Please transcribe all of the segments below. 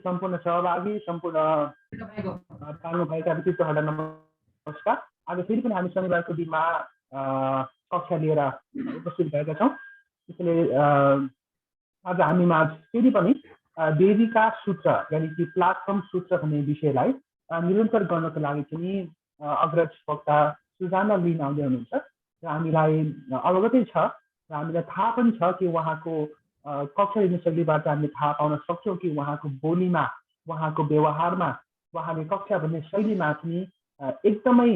सम्पूर्ण सहभागी सम्पूर्ण पाल्नुभएका व्यक्तित्वहरूलाई नमस्कार। आज फेरि पनि हामी शनिबारको दिनमा कक्षा लिएर उपस्थित भएका छौँ। त्यसैले आज हामीमा फेरि पनि वेदिका सूत्र यानि कि प्लेटफर्म सूत्र भन्ने विषयलाई निरन्तर गर्नको लागि चाहिँ अग्रज वक्ता सुजाना लिन आउँदै हुनुहुन्छ र हामीलाई अवगतै छ र हामीलाई थाहा पनि छ कि उहाँको कक्षा लिने शैलीबाट हामीले थाहा पाउन सक्छौँ कि उहाँको बोलीमा उहाँको व्यवहारमा उहाँले कक्षा भन्ने शैलीमा चाहिँ एकदमै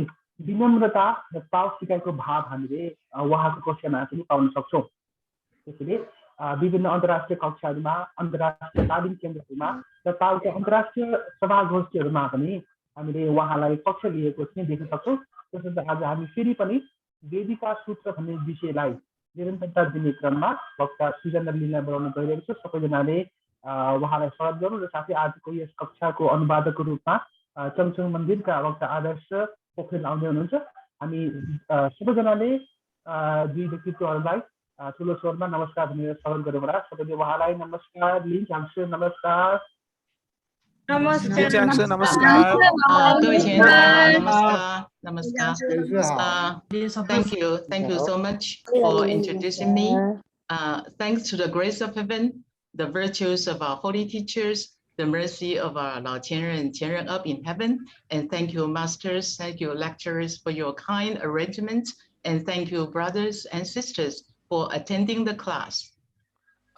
विनम्रता र ताव सिकाइको भाव हामीले उहाँको कक्षामा पनि पाउन सक्छौँ। त्यसैले विभिन्न अन्तर्राष्ट्रिय कक्षाहरूमा अन्तर्राष्ट्रिय तालिम केन्द्रहरूमा र तालका अन्तर्राष्ट्रिय सभागोष्ठीहरूमा पनि हामीले उहाँलाई कक्षा लिएको चाहिँ देख्न सक्छौँ। त्यसैले आज हामी फेरि पनि वेदिका सूत्र भन्ने विषयलाई निरन्तरता दिने क्रममा वक्ता सुजाना लिनलाई बोलाउन गइरहेको छ। सबैजनाले उहाँलाई स्वागत गरौँ र साथै आजको यस कक्षाको अनुवादकको रूपमा चङचङ मन्दिरका वक्ता आदर्श पोखरेल आउँदै हुनुहुन्छ। हामी सबैजनाले दुई व्यक्तित्वहरूलाई ठुलो स्वरमा नमस्कार भनेर स्वागत गरौँ होला। सबैले उहाँलाई नमस्कार लिन्छ। नमस्कार नमस्कार Thank you so much for introducing me. Thanks to the grace of heaven, the virtues of our holy teachers, the mercy of our Lao Qianren and Qianren up in heaven, and thank you masters, thank you lecturers for your kind arrangements, and thank you brothers and sisters for attending the class.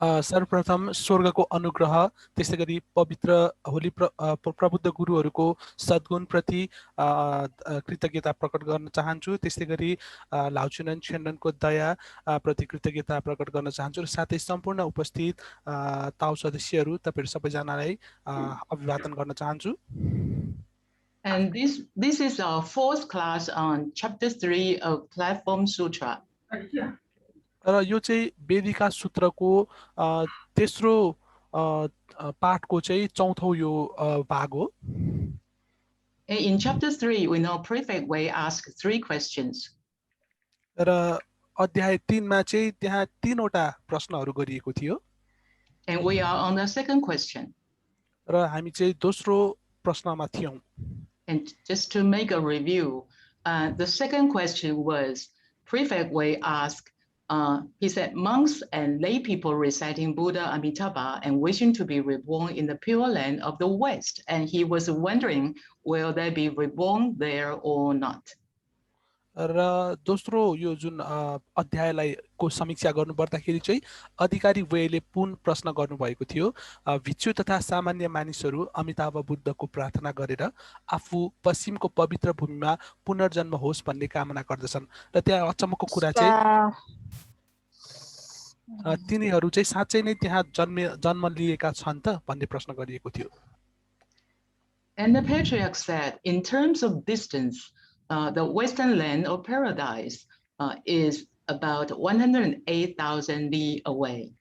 सर्वप्रथम स्वर्गको अनुग्रह त्यसै गरी पवित्र होली प्रबुद्ध गुरुहरूको सद्गुण प्रति कृतज्ञता प्रकट गर्न चाहन्छु। त्यसै गरी लाउचुनन छेन्डनको दया प्रति कृतज्ञता प्रकट गर्न चाहन्छु र साथै सम्पूर्ण उपस्थित ताउ सदस्यहरू तपाईहरु सबैजनालाई अभिवादन गर्न चाहन्छु। And this is our fourth class on chapter 3 of Platform Sutra. र यो चाहिँ वेदिका सूत्रको तेस्रो पाठको चाहिँ चौथो यो भाग हो। In chapter 3 we know Prefect Wei asked 3 questions. र अध्याय 3 मा चाहिँ त्यहाँ तीनवटा प्रश्नहरू गरिएको थियो। And we are on the second question. र हामी चाहिँ दोस्रो प्रश्नमा थियौं। And just to make a review, the second question was Prefect Wei asked he said, monks and lay people reciting Buddha Amitabha and wishing to be reborn in the pure land of the West. And he was wondering, will they be reborn there or not? र दोस्रो यो जुन अध्यायलाई को समीक्षा गर्नु पर्दाखेरि चाहिँ अधिकारी वेले पुन प्रश्न गर्नु भएको थियो। भिक्षु तथा सामान्य मानिसहरू अमिताभ बुद्धको प्रार्थना गरेर आफू पश्चिमको पवित्र भूमिमा पुनर्जन्म होस् भन्ने कामना गर्दछन् र त्यहाँ अचम्मको कुरा चाहिँ तिनीहरू चाहिँ साच्चै नै त्यहाँ जन्म लिएका छन् त भन्ने प्रश्न गरिएको थियो। And the patriarch said, in terms of distance, the western land of paradise is about 108,000 li away.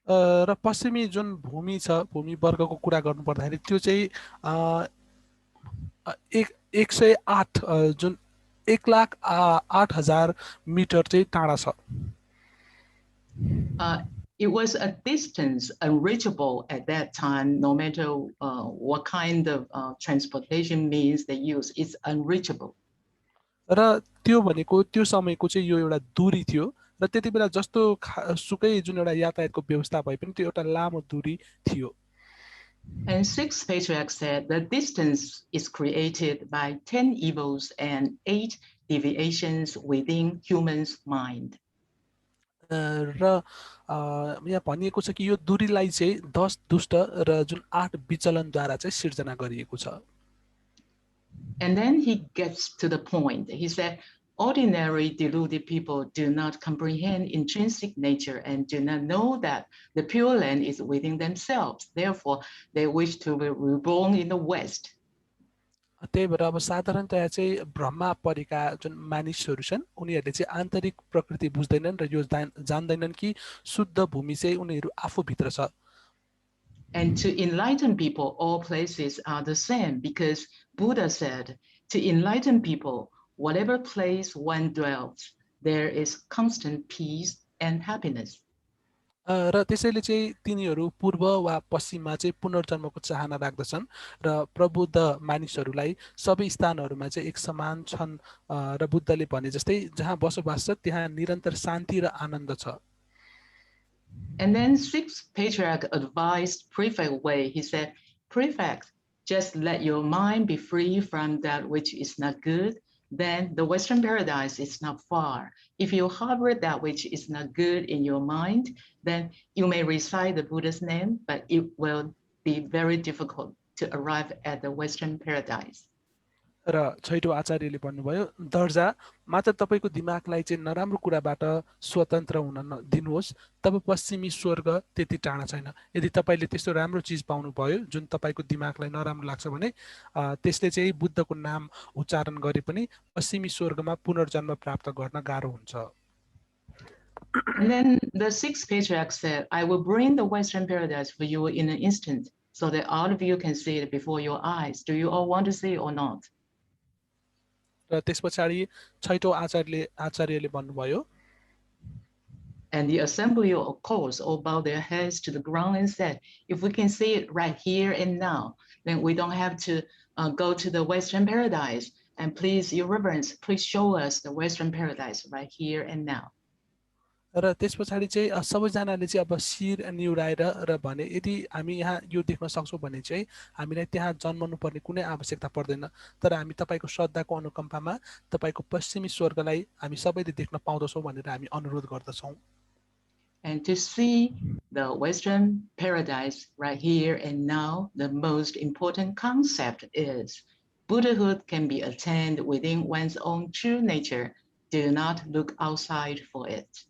र पश्चिमी जुन भूमि छ भूमि वर्गको कुरा गर्नु पर्दाखेरि त्यो चाहिँ 108 जुन 1,08,000 मिटर चाहिँ टाढा छ। It was a distance unreachable at that time, no matter what kind of transportation means they use, it's unreachable. र त्यो भनेको त्यो समयको चाहिँ यो एउटा दूरी थियो र त्यति बेला जस्तो सुकै जुन एउटा यातायातको व्यवस्था भए पनि त्यो एउटा लामो दूरी थियो। And sixth patriarch said the distance is created by 10 evils and 8 deviations within human's mind. र यहाँ भनिएको छ कि यो दूरीलाई चाहिँ 10 दुष्ट र जुन 8 विचलनद्वारा चाहिँ सिर्जना गरिएको छ। And then he gets to the point. He said, ordinary deluded people do not comprehend intrinsic nature and do not know that the pure land is within themselves. Therefore, they wish to be reborn in the West. त्यही भएर अब साधारणतया चाहिँ भ्रममा परेका जुन मानिसहरू छन् उनीहरूले चाहिँ आन्तरिक प्रकृति बुझ्दैनन् र यो जान्दैनन् कि शुद्ध भूमि चाहिँ उनीहरू आफू भित्र छ। And to enlighten people, all places are the same, because Buddha said, to enlighten people, whatever place one dwells, there is constant peace and happiness. र त्यसैले चाहिँ तिनीहरू पूर्व वा पश्चिममा चाहिँ पुनर्जन्मको चाहना राख्दछन् र प्रबुद्ध मानिसहरूलाई सबै स्थानहरूमा चाहिँ एक समान छन् र बुद्धले भने जस्तै जहाँ बसोबास छ त्यहाँ निरन्तर शान्ति र आनन्द छ. And then sixth patriarch advised Prefect Wei. He said, Prefect, just let your mind be free from that which is not good. Then the Western paradise is not far. If you harbor that which is not good in your mind, then you may recite the Buddha's name, but it will be very difficult to arrive at the Western paradise. र छैटौं आचार्यले भन्नुभयो दर्जा मात्र तपाईको दिमागलाई चाहिँ नराम्रो कुराबाट स्वतन्त्र हुन दिनुहोस् तब पश्चिमी स्वर्ग त्यति टाढा छैन. यदि तपाईले त्यस्तो राम्रो चीज पाउनु भयो जुन तपाईको दिमागलाई नराम्रो लाग्छ भने त्यसले चाहिँ बुद्धको नाम उच्चारण गरे पनि पश्चिमी स्वर्गमा पुनर्जन्म प्राप्त गर्न गाह्रो हुन्छ. And then the sixth patriarch said, I will bring the Western paradise for you in an instant so that all of you can see it before your eyes. Do you all want to see it or not? र त्यसपछि छैटौं आचार्यले भन्नुभयो And the assembly, of course, all bowed their heads to the ground and said, if we can see it right here and now, then we don't have to go to the Western paradise. And please, your reverence, please show us the Western paradise right here and now. र त्यसपछि चाहिँ सबैजनाले चाहिँ अब शिर निउराएर र भने यदि हामी यहाँ यो देख्न सक्छौं भने चाहिँ हामीलाई त्यहाँ जन्मनु पर्ने कुनै आवश्यकता पर्दैन तर हामी तपाईको श्रद्धाको अनुकम्पामा तपाईको पश्चिमी स्वर्गलाई हामी सबैले देख्न पाउँदछौं भनेर हामी अनुरोध गर्दछौं. And to see the Western paradise right here and now, the most important concept is Buddhahood can be attained within one's own true nature. Do not look outside for it.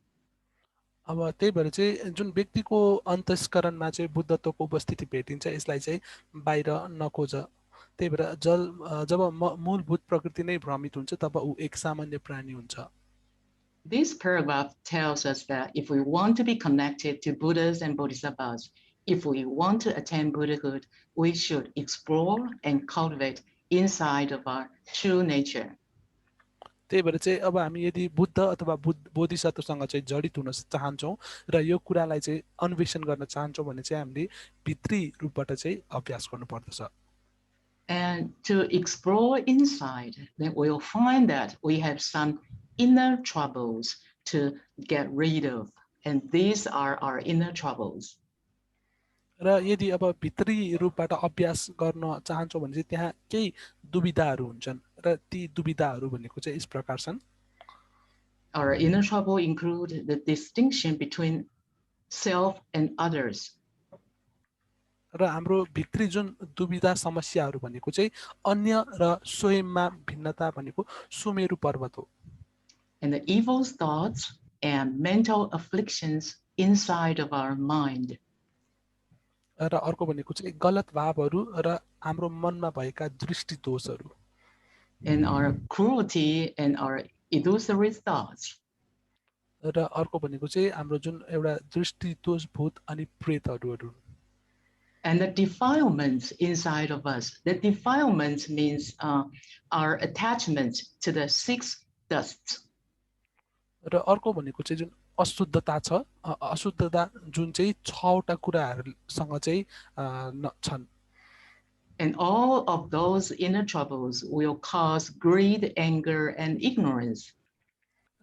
अब त्यही भएर चाहिँ जुन व्यक्तिको अन्तस्करणमा चाहिँ बुद्धत्वको उपस्थिति भेटिन्छ यसलाई चाहिँ बाहिर नखोज. त्यही भएर जब मूलभूत प्रकृति नै भ्रमित हुन्छ तब ऊ एक सामान्य प्राणी हुन्छ. This paragraph tells us that if we want to be connected to Buddhas and Bodhisattvas, if we want to attain Buddhahood, we should explore and cultivate inside of our true nature. त्यही भएर चाहिँ अब हामी यदि बुद्ध अथवा बोधिसत्वसँग चाहिँ जडित हुन चाहन्छौं र यो कुरालाई चाहिँ अन्वेषण गर्न चाहन्छौं भने चाहिँ हामीले भित्री रूपबाट चाहिँ अभ्यास गर्नु पर्दछ. And to explore inside, then we'll find that we have some inner troubles to get rid of, and these are our inner troubles. र यदि अब भित्री रूपबाट अभ्यास गर्न चाहन्छौं भने चाहिँ त्यहाँ केही दुविधाहरू हुन्छन् र ती दुविधाहरू भनेको चाहिँ यस प्रकार छन्. Our inner trouble include the distinction between self and others. र हाम्रो भित्री जुन दुविधा समस्याहरू भनेको चाहिँ अन्य र स्वयंमा भिन्नता भनेको सुमेरु पर्वत हो. And the evil thoughts and mental afflictions inside of our mind. र अर्को भनेको चाहिँ गलत भावहरू र हाम्रो मनमा भएका दृष्टि दोषहरू. And our cruelty and our illusory thoughts. र अर्को भनेको चाहिँ हाम्रो जुन एउटा दृष्टि दोषभूत अनि प्रेतहरू. And the defilements inside of us. The defilement means our attachment to the six dusts. र अर्को भनेको चाहिँ जुन अशुद्धता छ अशुद्धता जुन चाहिँ 6 वटा कुराहरुसँग चाहिँ छन्. And all of those inner troubles will cause greed, anger, and ignorance.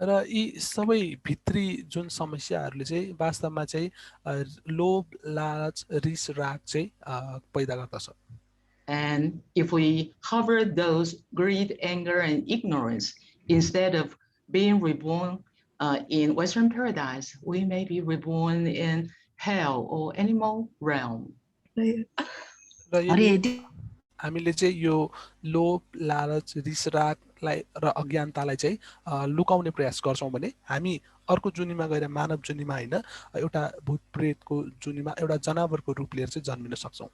र यी सबै भित्री जुन समस्याहरुले चाहिँ वास्तवमा चाहिँ लोभ, लालच, रिस, राग चाहिँ पैदा गर्दछ. And if we harbor those greed, anger, and ignorance, instead of being reborn in Western paradise, we may be reborn in hell or animal realm. हामीले चाहिँ यो लोभ, लालच, रिस, रागलाई र अज्ञानतालाई चाहिँ लुकाउने प्रयास गर्छौं भने हामी अर्को जुनीमा गएर मानव जुनीमा हैन एउटा भूत प्रेतको जुनीमा एउटा जनावरको रूप लिएर चाहिँ जन्मिन सक्छौं.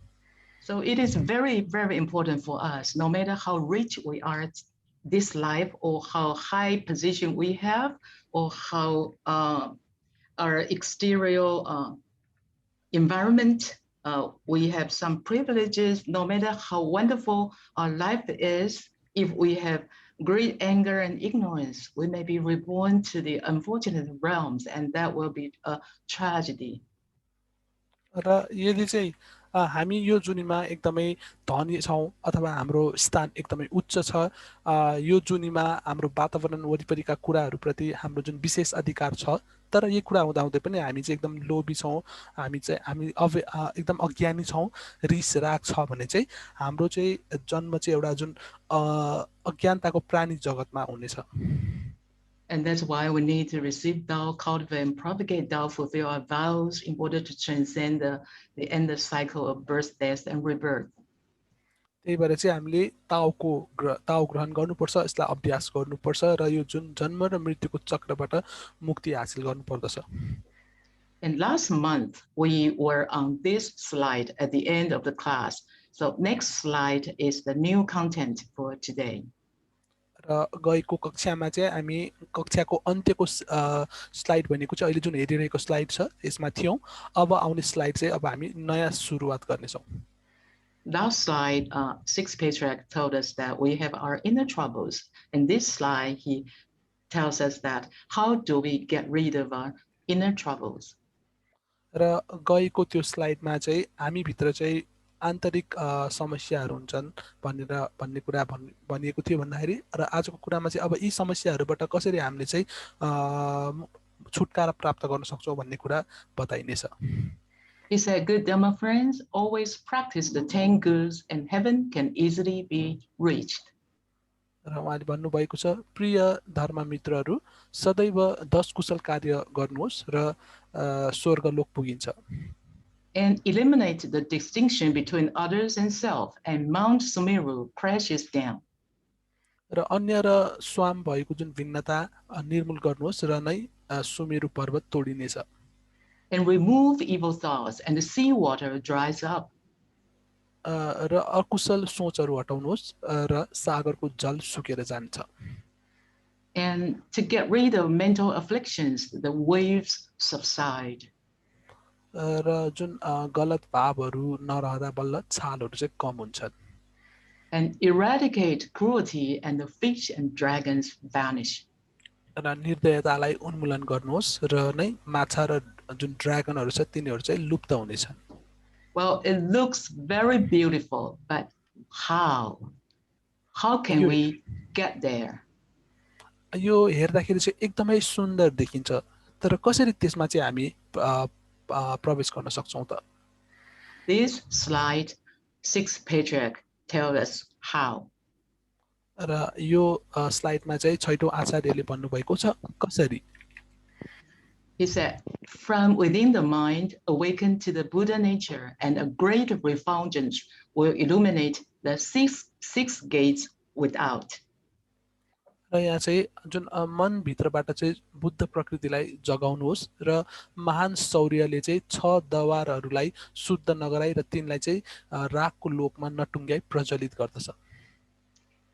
So it is very, very important for us, no matter how rich we are at this life or how high position we have or how our exterior environment, we have some privileges, no matter how wonderful our life is, if we have greed, anger, and ignorance, we may be reborn to the unfortunate realms, and that will be a tragedy. र यदि चाहिँ हामी यो जुनीमा एकदमै धनी छौँ अथवा हाम्रो स्थान एकदमै उच्च छ, यो जुनीमा हाम्रो वातावरण वरिपरिका कुराहरूप्रति हाम्रो जुन विशेष अधिकार छ, तर यी कुरा हुँदाहुँदै पनि हामी चाहिँ एकदम लोभी छौँ, हामी एकदम अज्ञानी छौँ, रिस राग छ भने चाहिँ हाम्रो चाहिँ जन्म चाहिँ एउटा जुन अज्ञानताको प्राणी जगतमा हुनेछ। And that's why we need to receive Tao, cultivate and propagate Tao, fulfill our vows in order to transcend the endless cycle of birth, death, and rebirth. त्यही भएर चाहिँ हामीले ताओ ग्रहण गर्नुपर्छ, यसलाई अभ्यास गर्नुपर्छ र यो जुन जन्म र मृत्युको चक्रबाट मुक्ति हासिल गर्नुपर्दछ। And last month we were on this slide at the end of the class. So next slide is the new content for today. र गएको कक्षामा चाहिँ हामी कक्षाको अन्त्यको स्लाइड भनेको चाहिँ अहिले जुन हेरिरहेको स्लाइड छ यसमा थियौँ। अब आउने स्लाइड चाहिँ अब हामी नयाँ सुरुवात गर्नेछौँ। Last slide, sixth patriarch told us that we have our inner troubles. In this slide, he tells us that how do we get rid of our inner troubles. र गएको त्यो स्लाइडमा चाहिँ हामी भित्र चाहिँ आन्तरिक समस्याहरू हुन्छन् भन्ने कुरा भनिएको थियो भन्दाखेरि र आजको कुरामा चाहिँ अब यी समस्याहरूबाट कसरी हामीले चाहिँ छुटकारा प्राप्त गर्न सक्छौँ भन्ने कुरा बताइनेछ। He said, good Dhamma friends, always practice the 10 goods and heaven can easily be reached. र उहाँले भन्नुभएको छ, प्रिय धर्म मित्रहरू, सदैव 10 कुशल कार्य गर्नुहोस् र स्वर्गलोक पुगिन्छ। And eliminate the distinction between others and self, and Mount Sumeru crashes down. र अन्य र स्वाम भएको जुन भिन्नता निर्मूल गर्नुहोस् र नै सुमेरु पर्वत तोडिनेछ। And remove evil thoughts, and the sea water dries up. र अकुशल सोचहरू हटाउनुहोस् र सागरको जल सुकेर जान्छ। And to get rid of mental afflictions, the waves subside. र जुन गलत भावहरू नरहँदा बल्ल छालहरू चाहिँ कम हुन्छन्। And eradicate cruelty, and the fish and dragons vanish. र निर्दयतालाई उन्मूलन गर्नुहोस् र नै माछा र जुन ड्रागनहरू छ तिनीहरू चाहिँ लुप्त हुनेछन्। Well, it looks very beautiful, but how can we get there? यो हेर्दाखेरि चाहिँ एकदमै सुन्दर देखिन्छ, तर कसरी त्यसमा चाहिँ हामी प्रवेश गर्न सक्छौँ त? This slide, sixth patriarch tells us how. र यो स्लाइडमा चाहिँ छैटौं आचार्यले भन्नुभएको छ कसरी। He said, from within the mind, awaken to the Buddha nature, and a great refulgence will illuminate the six gates without. र यहाँ चाहिँ जुन मन भित्रबाट चाहिँ बुद्ध प्रकृतिलाई जगाउनुहोस् र महान शौर्यले चाहिँ 6 द्वारहरूलाई शुद्ध नगराई र तिनलाई चाहिँ रागको लोकमा नटुङ्ग्याई प्रज्वलित गर्दछ।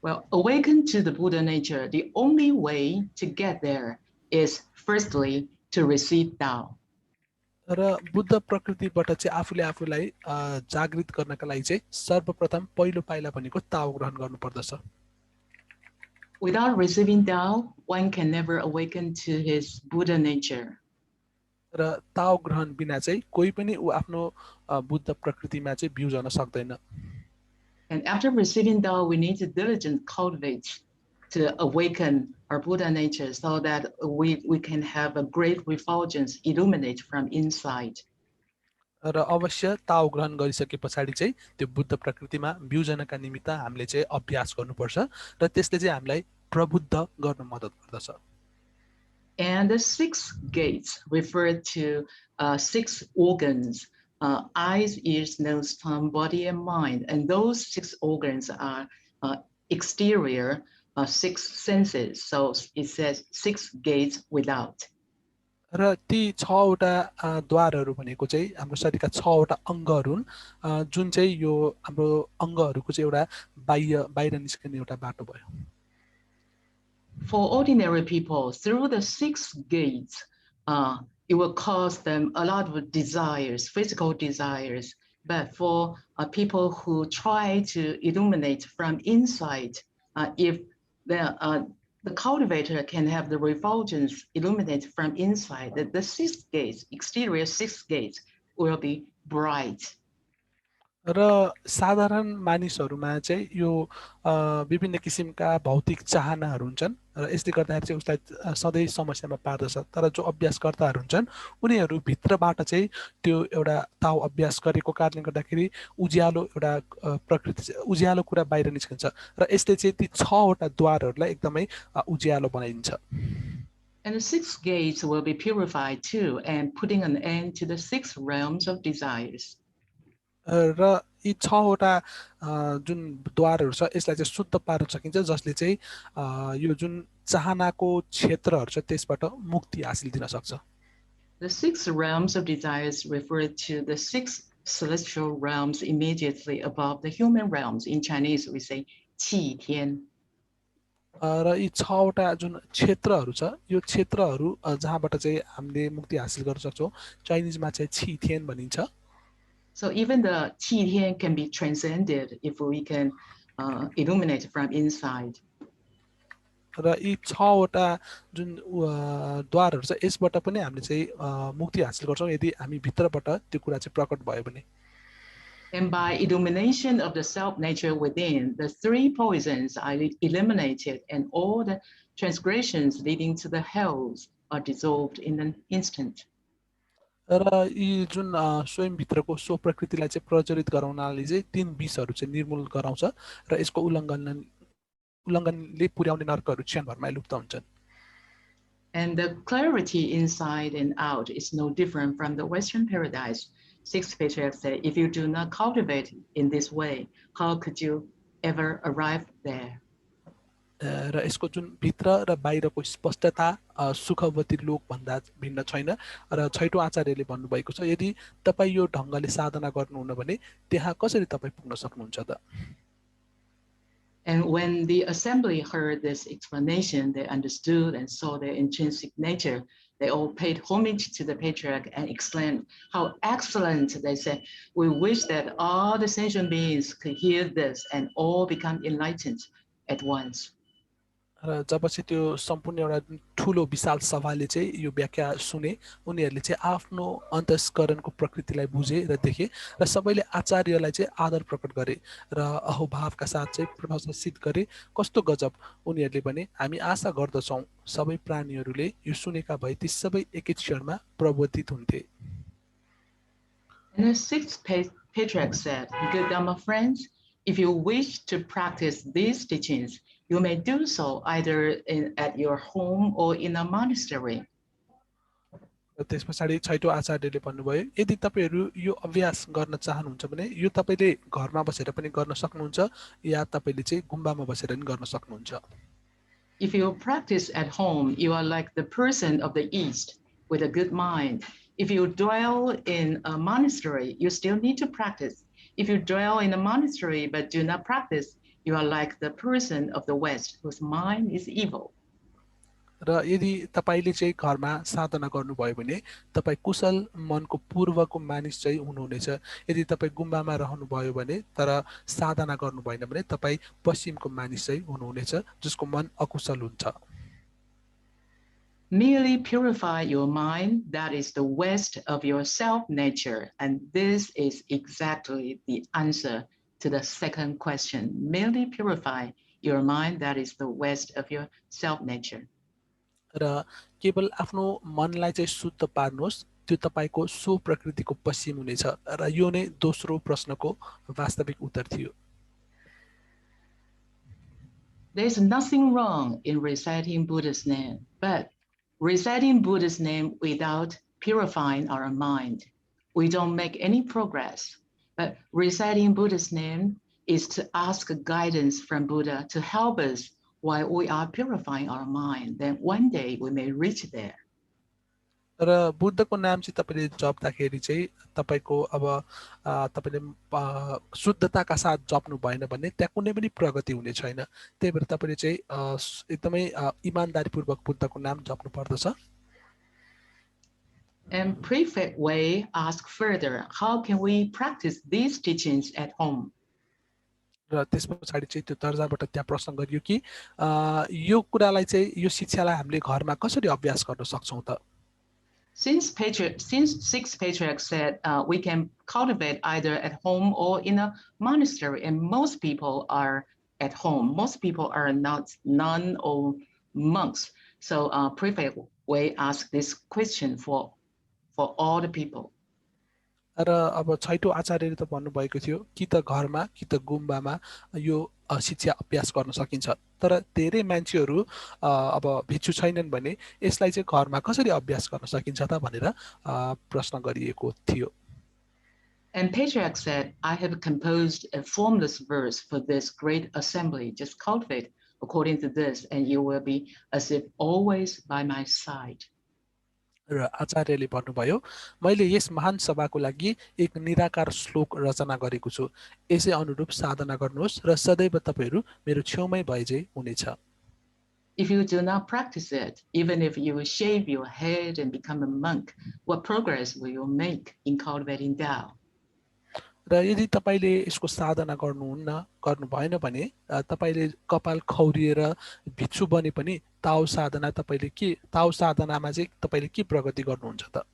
Well, awaken to the Buddha nature. The only way to get there is firstly to receive Tao. र बुद्ध प्रकृतिबाट चाहिँ आफूलाई जागृत गर्नका लागि चाहिँ सर्वप्रथम पहिलो पाइला भनेको ताओ ग्रहण गर्नुपर्दछ। Without receiving Tao, one can never awaken to his Buddha nature. र ताओ ग्रहण बिना चाहिँ कोही पनि आफ्नो बुद्ध प्रकृतिमा चाहिँ बिउजन सक्दैन। And after receiving Tao, we need to diligently cultivate to awaken our Buddha nature so that we can have a great refulgence illuminate from inside. र अवश्य ताओ ग्रहण गरिसके पछाडि चाहिँ त्यो बुद्ध प्रकृतिमा बिउजनका निमित्त हामीले चाहिँ अभ्यास गर्नुपर्छ र त्यसले चाहिँ हामीलाई प्रबुद्ध गर्न मद्दत गर्दछ। And the 6 gates refer to 6 organs, eyes, ears, nose, tongue, body, and mind. And those 6 organs are exterior 6 senses. So it says 6 gates without. र ती 6 वटा द्वारहरू भनेको चाहिँ हाम्रो शरीरका 6 वटा अङ्गहरू हुन् जुन चाहिँ यो हाम्रो अङ्गहरूको चाहिँ एउटा बाहिर निस्कने एउटा बाटो भयो। For ordinary people, through the 6 gates, it will cause them a lot of desires, physical desires. But for people who try to illuminate from inside, if the cultivator can have the refulgence illuminate from inside, the 6 gates, exterior 6 gates, will be bright. र साधारण मानिसहरुमा चाहिँ यो विभिन्न किसिमका भौतिक चाहनाहरू हुन्छन् र यसले गर्दाखेरि चाहिँ उसलाई सधैँ समस्यामा पार्दछ तर जो अभ्यासकर्ताहरू हुन्छन् उनीहरू भित्रबाट चाहिँ त्यो एउटा ताउ अभ्यास गरेको कारणले गर्दाखेरि उज्यालो एउटा प्रकृति उज्यालो कुरा बाहिर निस्कन्छ र यसले चाहिँ ती 6 वटा द्वारहरूलाई एकदमै उज्यालो बनाइन्छ And the 6 gates will be purified too and putting an end to the 6 realms of desires. र यी 6 वटा जुन द्वारहरू छ यसलाई चाहिँ शुद्ध पार्न सकिन्छ जसले चाहिँ यो जुन चाहनाको क्षेत्रहरू छ त्यसबाट मुक्ति हासिल दिन सक्छ The 6 realms of desires refer to the 6 celestial realms immediately above the human realms. In Chinese we say qi tian. र यी 6 वटा जुन क्षेत्रहरू छ यो क्षेत्रहरू जहाँबाट चाहिँ हामीले मुक्ति हासिल गर्न सक्छौं चाइनिजमा चाहिँ qi tian भनिन्छ So even the qi tian can be transcended if we can illuminate from inside. र यी 6 वटा जुन द्वारहरू छ यसबाट पनि हामीले चाहिँ मुक्ति हासिल गर्छौं यदि हामी भित्रबाट त्यो कुरा चाहिँ प्रकट भयो भने And by illumination of the self nature within, the 3 poisons are eliminated and all the transgressions leading to the hells are dissolved in an instant. र यी जुन स्वयं भित्रको सो प्रकृतिलाई चाहिँ प्रज्वलित गराउनाले चाहिँ 3 विषहरू चाहिँ निर्मूल गराउँछ र यसको उल्लङ्घनले पुर्याउने नरकहरू क्षणभरमै लुप्त हुन्छन् And the clarity inside and out is no different from the Western paradise. 6 patriarchs say, if you do not cultivate in this way, how could you ever arrive there? र यसको जुन भित्र र बाहिरको स्पष्टता सुखवती लोक भन्दा भिन्न छैन र छैटौं आचार्यले भन्नुभएको छ यदि तपाई यो ढंगले साधना गर्नुहुन्न भने त्यहाँ कसरी तपाई पुग्न सक्नुहुन्छ त And when the assembly heard this explanation, they understood and saw their intrinsic nature. They all paid homage to the patriarch and exclaimed how excellent. They said, we wish that all the sentient beings could hear this and all become enlightened at once. र जब चाहिँ त्यो सम्पूर्ण एउटा ठूलो विशाल सभाले चाहिँ यो व्याख्या सुने उनीहरूले चाहिँ आफ्नो अन्तस्करणको प्रकृतिलाई बुझे र देखे र सबैले आचार्यलाई चाहिँ आदर प्रकट गरे र अहोभावका साथ चाहिँ प्रशंसित गरे कस्तो गजब उनीहरूले भने हामी आशा गर्दछौं सबै प्राणीहरूले यो सुनेका भए ती सबै एकै क्षणमा प्रबोधित हुन्थे And the 6th patriarch said, good Dhamma friends, if you wish to practice these teachings, you may do so either at your home or in a monastery. त्यसपछि छैटौं आचार्यले भन्नुभयो यदि तपाईहरु यो अभ्यास गर्न चाहनुहुन्छ भने यो तपाईले घरमा बसेर पनि गर्न सक्नुहुन्छ या तपाईले चाहिँ गुम्बामा बसेर पनि गर्न सक्नुहुन्छ If you practice at home, you are like the person of the East with a good mind. If you dwell in a monastery, you still need to practice. If you dwell in a monastery but do not practice, you are like the person of the West whose mind is evil. र यदि तपाईले चाहिँ घरमा साधना गर्नुभयो भने तपाई कुशल मनको पूर्वको मानिस चाहिँ हुनुहुनेछ यदि तपाई गुम्बामा रहनुभयो भने तर साधना गर्नु भएन भने तपाई पश्चिमको मानिस चाहिँ हुनुहुनेछ जसको मन अकुशल हुन्छ Merely purify your mind, that is the West of your self nature, and this is exactly the answer to the second question. Merely purify your mind, that is the West of your self nature. र केवल आफ्नो मनलाई चाहिँ शुद्ध पार्नुहोस् त्यो तपाईको so प्रकृतिको पश्चिम हुनेछ र यो नै दोस्रो प्रश्नको वास्तविक उत्तर थियो There is nothing wrong in reciting Buddha's name, but reciting Buddha's name without purifying our mind, we don't make any progress. But reciting Buddha's name is to ask guidance from Buddha to help us while we are purifying our mind. Then one day we may reach there. र बुद्धको नाम चाहिँ तपाईले जप्दाखेरि चाहिँ तपाईको अब तपाईले शुद्धताका साथ जप्नु भएन भने त्यहाँ कुनै पनि प्रगति हुने छैन त्यही भएर तपाईले चाहिँ एकदमै इमानदारीपूर्वक बुद्धको नाम जप्नु पर्दछ And prefect way ask further, how can we practice these teachings at home? र त्यसपछि चाहिँ त्यो दर्जाबाट त्यहाँ प्रश्न गरियो कि यो कुरालाई चाहिँ यो शिक्षालाई हामीले घरमा कसरी अभ्यास गर्न सक्छौं त Since six patriarchs said we can cultivate either at home or in a monastery, and most people are at home. Most people are not nun or monks. So Prefect Wei asked this question for all the people. र अब छैटौं आचार्यले त भन्नुभएको थियो कि त घरमा कि त गुम्बामा यो शिक्षा अभ्यास गर्न सकिन्छ तर धेरै मान्छेहरू अब भिक्षु छैनन् भने यसलाई चाहिँ घरमा कसरी अभ्यास गर्न सकिन्छ त भनेर प्रश्न गरिएको थियो. And Patriarch said, I have composed a formless verse for this great assembly. Just cultivate according to this, and you will be as if always by my side. र आचार्यले भन्नुभयो मैले यस महान सभाको लागि एक निराकार श्लोक रचना गरेको छु. यसै अनुरूप साधना गर्नुहोस् र सदैव तपाईहरू मेरो छेउमै भएझै हुनेछ. If you do not practice it, even if you shave your head and become a monk, what progress will you make in cultivating Tao? र यदि तपाईले यसको साधना गर्नु भएन भने तपाईले कपाल खौरिएर भिक्षु बने पनि ताओ साधनामा चाहिँ तपाईले के प्रगति गर्नुहुन्छ त?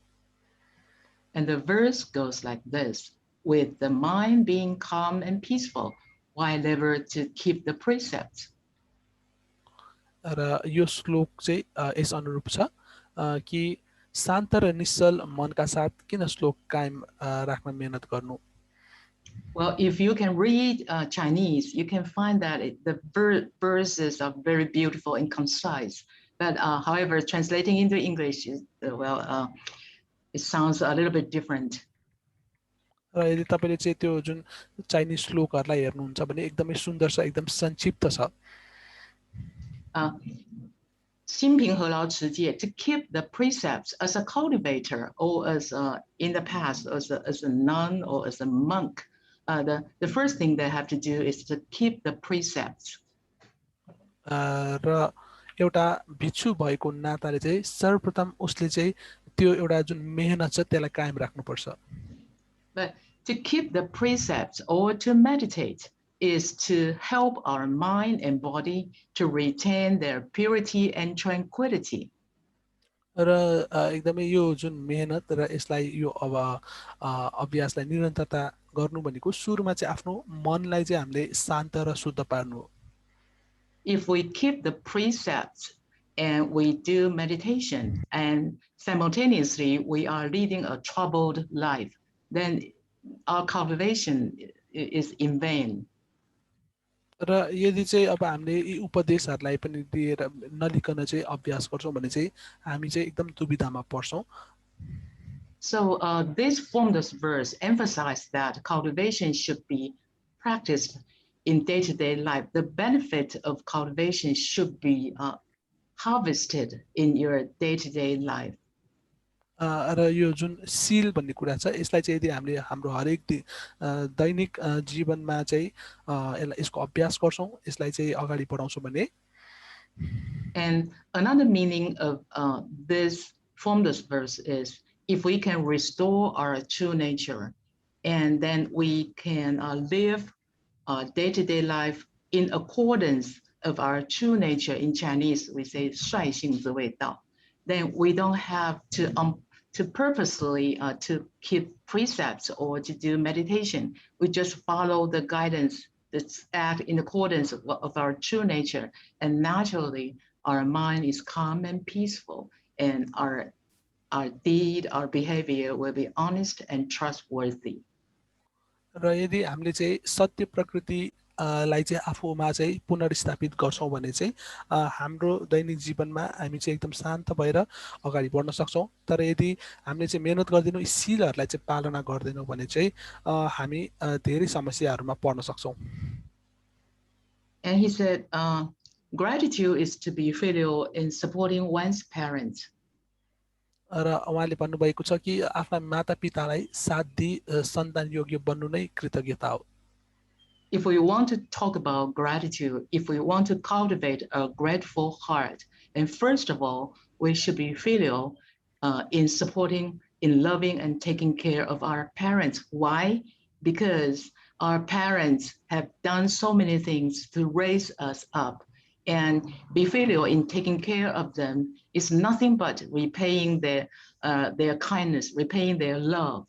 And the verse goes like this: with the mind being calm and peaceful, while ever to keep the precepts. र यो श्लोक चाहिँ यस अनुरूप छ कि शान्त र निश्चल मनका साथ किन श्लोक कायम राख्न मेहनत गर्नु. Well, if you can read Chinese, you can find that the verses are very beautiful and concise. But however, translating into English, it sounds a little bit different. र यदि तपाईले चाहिँ त्यो जुन चाइनिज श्लोकहरुलाई हेर्नुहुन्छ भने एकदमै सुन्दर छ, एकदम संक्षिप्त छ. To keep the precepts as a cultivator or as in the past as a nun or as a monk, the first thing they have to do is to keep the precepts. र एउटा भिक्षु भएको नाताले चाहिँ सर्वप्रथम उसले चाहिँ त्यो एउटा जुन मेहनत छ त्यसलाई कायम राख्नुपर्छ. But to keep the precepts or to meditate is to help our mind and body to retain their purity and tranquility. र एकदमै यो जुन मेहनत र यसलाई यो अब अभ्यासलाई निरन्तरता गर्नु भनेको सुरुमा चाहिँ आफ्नो मनलाई चाहिँ हामीले शान्त र शुद्ध पार्नु हो. If we keep the precepts and we do meditation and simultaneously we are leading a troubled life, then our cultivation is in vain. र यदि चाहिँ अब हामीले यी उपदेशहरुलाई पनि दिएर नलिकन चाहिँ अभ्यास गर्छौं भने चाहिँ हामी चाहिँ एकदम दुविधामा पर्छौं. So this formless verse emphasized that cultivation should be practiced in day-to-day life. The benefit of cultivation should be harvested in your day-to-day life. र यो जुन सील भन्ने कुरा छ यसलाई चाहिँ यदि हामीले हाम्रो हरेक दैनिक जीवनमा चाहिँ यसको अभ्यास गर्छौं, यसलाई चाहिँ अगाडि बढाउँछौं भने. And another meaning of this formless verse is if we can restore our true nature and then we can live day-to-day life in accordance of our true nature. In Chinese we say 率性之谓道. Then we don't have to purposely to keep precepts or to do meditation. We just follow the guidance that's act in accordance of our true nature, and naturally our mind is calm and peaceful, and our deed, our behavior will be honest and trustworthy. र यदि हामीले चाहिँ सत्य प्रकृति लाई चाहिँ आफूमा चाहिँ पुनर्स्थापित गर्छौं भने चाहिँ हाम्रो दैनिक जीवनमा हामी चाहिँ एकदम शान्त भएर अगाडि बढ्न सक्छौं. तर यदि हामीले चाहिँ मेहनत गर्दैनौं, सीलहरुलाई चाहिँ पालना गर्दैनौं भने चाहिँ हामी धेरै समस्याहरुमा पर्न सक्छौं. And he said gratitude is to be filial in supporting one's parents. र उहाँले भन्नुभएको छ कि आफ्ना मातापितालाई साथ दिई सन्तान योग्य बन्नु नै कृतज्ञता हो. If we want to talk about gratitude, if we want to cultivate a grateful heart, and first of all, we should be filial in supporting, in loving and taking care of our parents. Why? Because our parents have done so many things to raise us up, and be filial in taking care of them is nothing but repaying their kindness, repaying their love.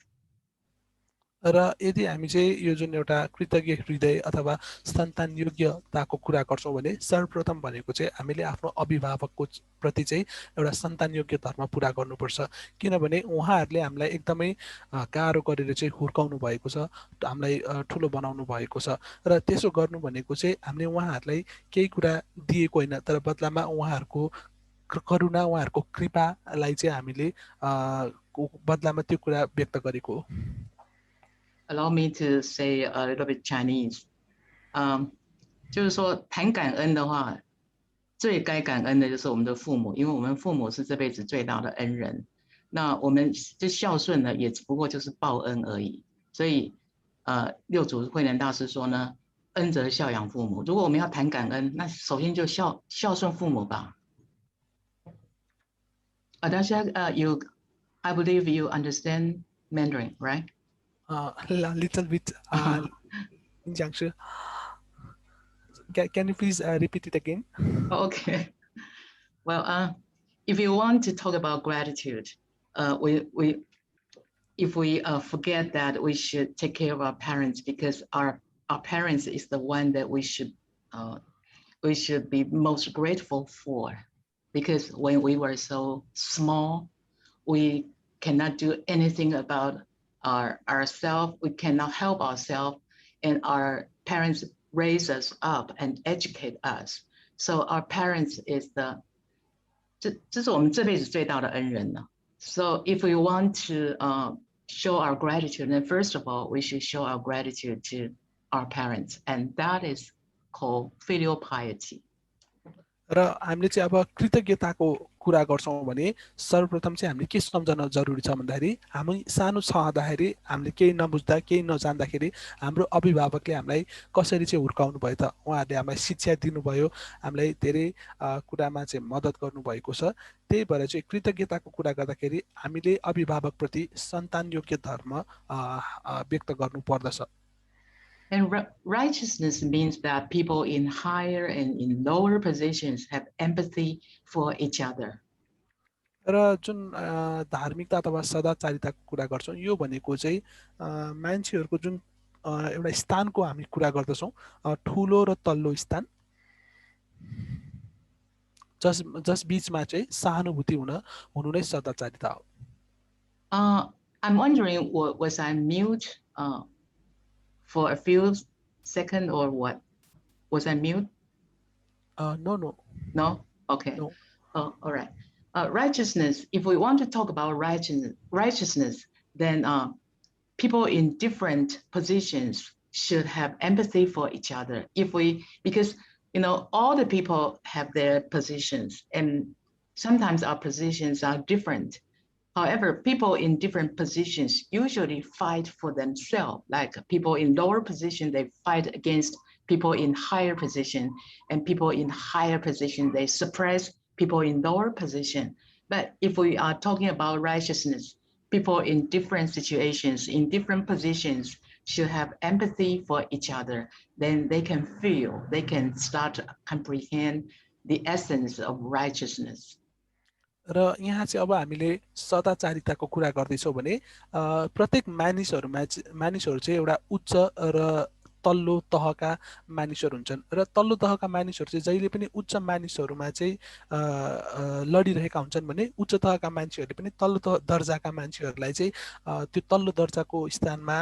र यदि हामी चाहिँ यो जुन एउटा कृतज्ञ हृदय अथवा सन्तान योग्यताको कुरा गर्छौं भने सर्वप्रथम भनेको चाहिँ हामीले आफ्नो अभिभावकको प्रति चाहिँ एउटा सन्तान योग्य धर्म पूरा गर्नुपर्छ किनभने उहाँहरूले हामीलाई एकदमै गाह्रो गरेर चाहिँ हुर्काउनु भएको छ हामीलाई ठुलो बनाउनु भएको छ र त्यसो गर्नु भनेको चाहिँ हामीले उहाँहरूलाई केही कुरा दिएको हैन तर बदलामा उहाँहरूको करुणा उहाँहरूको कृपालाई चाहिँ हामीले बदलामा त्यो कुरा व्यक्त गरेको हो Allow me to say a little bit Chinese. 就是说谈感恩的话，最该感恩的就是我们的父母，因为我们父母是这辈子最大的恩人。那我们就孝顺呢，也只不过就是报恩而已。所以，六祖慧能大师说呢，恩则孝养父母。如果我们要谈感恩，那首先就孝顺父母吧。大家I believe you understand Mandarin, right? A little bit. Can you please repeat it again? Okay. Well, if you want to talk about gratitude, if we forget that we should take care of our parents because our parents is the one that we should be most grateful for, because when we were so small, we cannot do anything about ourselves. We cannot help ourselves, and our parents raise us up and educate us. So our parents is 这是我们这辈子最大的恩人了。So if we want to show our gratitude, then first of all, we should show our gratitude to our parents, and that is called filial piety. र हामीले चाहिँ अब कृतज्ञताको कुरा गर्छौं भने सर्वप्रथम चाहिँ हामीले के सम्झन जरुरी छ भन्दाखेरि हामी सानो छँदाखेरि हामीले केही नबुझ्दा केही नजान्दाखेरि हाम्रो अभिभावकले हामीलाई कसरी चाहिँ हुर्काउनु भयो त उहाँहरूले हामीलाई शिक्षा दिनुभयो हामीलाई धेरै कुरामा चाहिँ मद्दत गर्नुभएको छ त्यही भएर चाहिँ कृतज्ञताको कुरा गर्दाखेरि हामीले अभिभावक प्रति सन्तान योग्य धर्म व्यक्त गर्नु पर्दछ And righteousness means that people in higher and in lower positions have empathy for each other. र जुन धार्मिकता अथवा सदाचारिताको कुरा गर्छौं यो भनेको चाहिँ मान्छेहरुको जुन एउटा स्थानको हामी कुरा गर्दछौं ठूलो र तल्लो स्थान जस बीचमा चाहिँ सहानुभूति हुनु नै सदाचारिता हो. I'm wondering, was I mute for a few seconds or what? Was I mute? No. No? Okay. No. All right. Righteousness, if we want to talk about righteousness, then people in different positions should have empathy for each other. Because all the people have their positions, and sometimes our positions are different. However, people in different positions usually fight for themselves. Like people in lower position, they fight against people in higher position, and people in higher position, they suppress people in lower position. But if we are talking about righteousness, people in different situations, in different positions, should have empathy for each other. Then they can feel, they can start to comprehend the essence of righteousness. र यहाँ चाहिँ अब हामीले सदाचारिताको कुरा गर्दैछौं भने प्रत्येक मानिसहरु चाहिँ एउटा उच्च र तल्लो तहका मानिसहरु हुन्छन् र तल्लो तहका मानिसहरु चाहिँ जहिले पनि उच्च मानिसहरुमा चाहिँ लडिरहेका हुन्छन् भने उच्च तहका मान्छेहरुले पनि तल्लो दर्जाका मान्छेहरुलाई चाहिँ त्यो तल्लो दर्जाको स्थानमा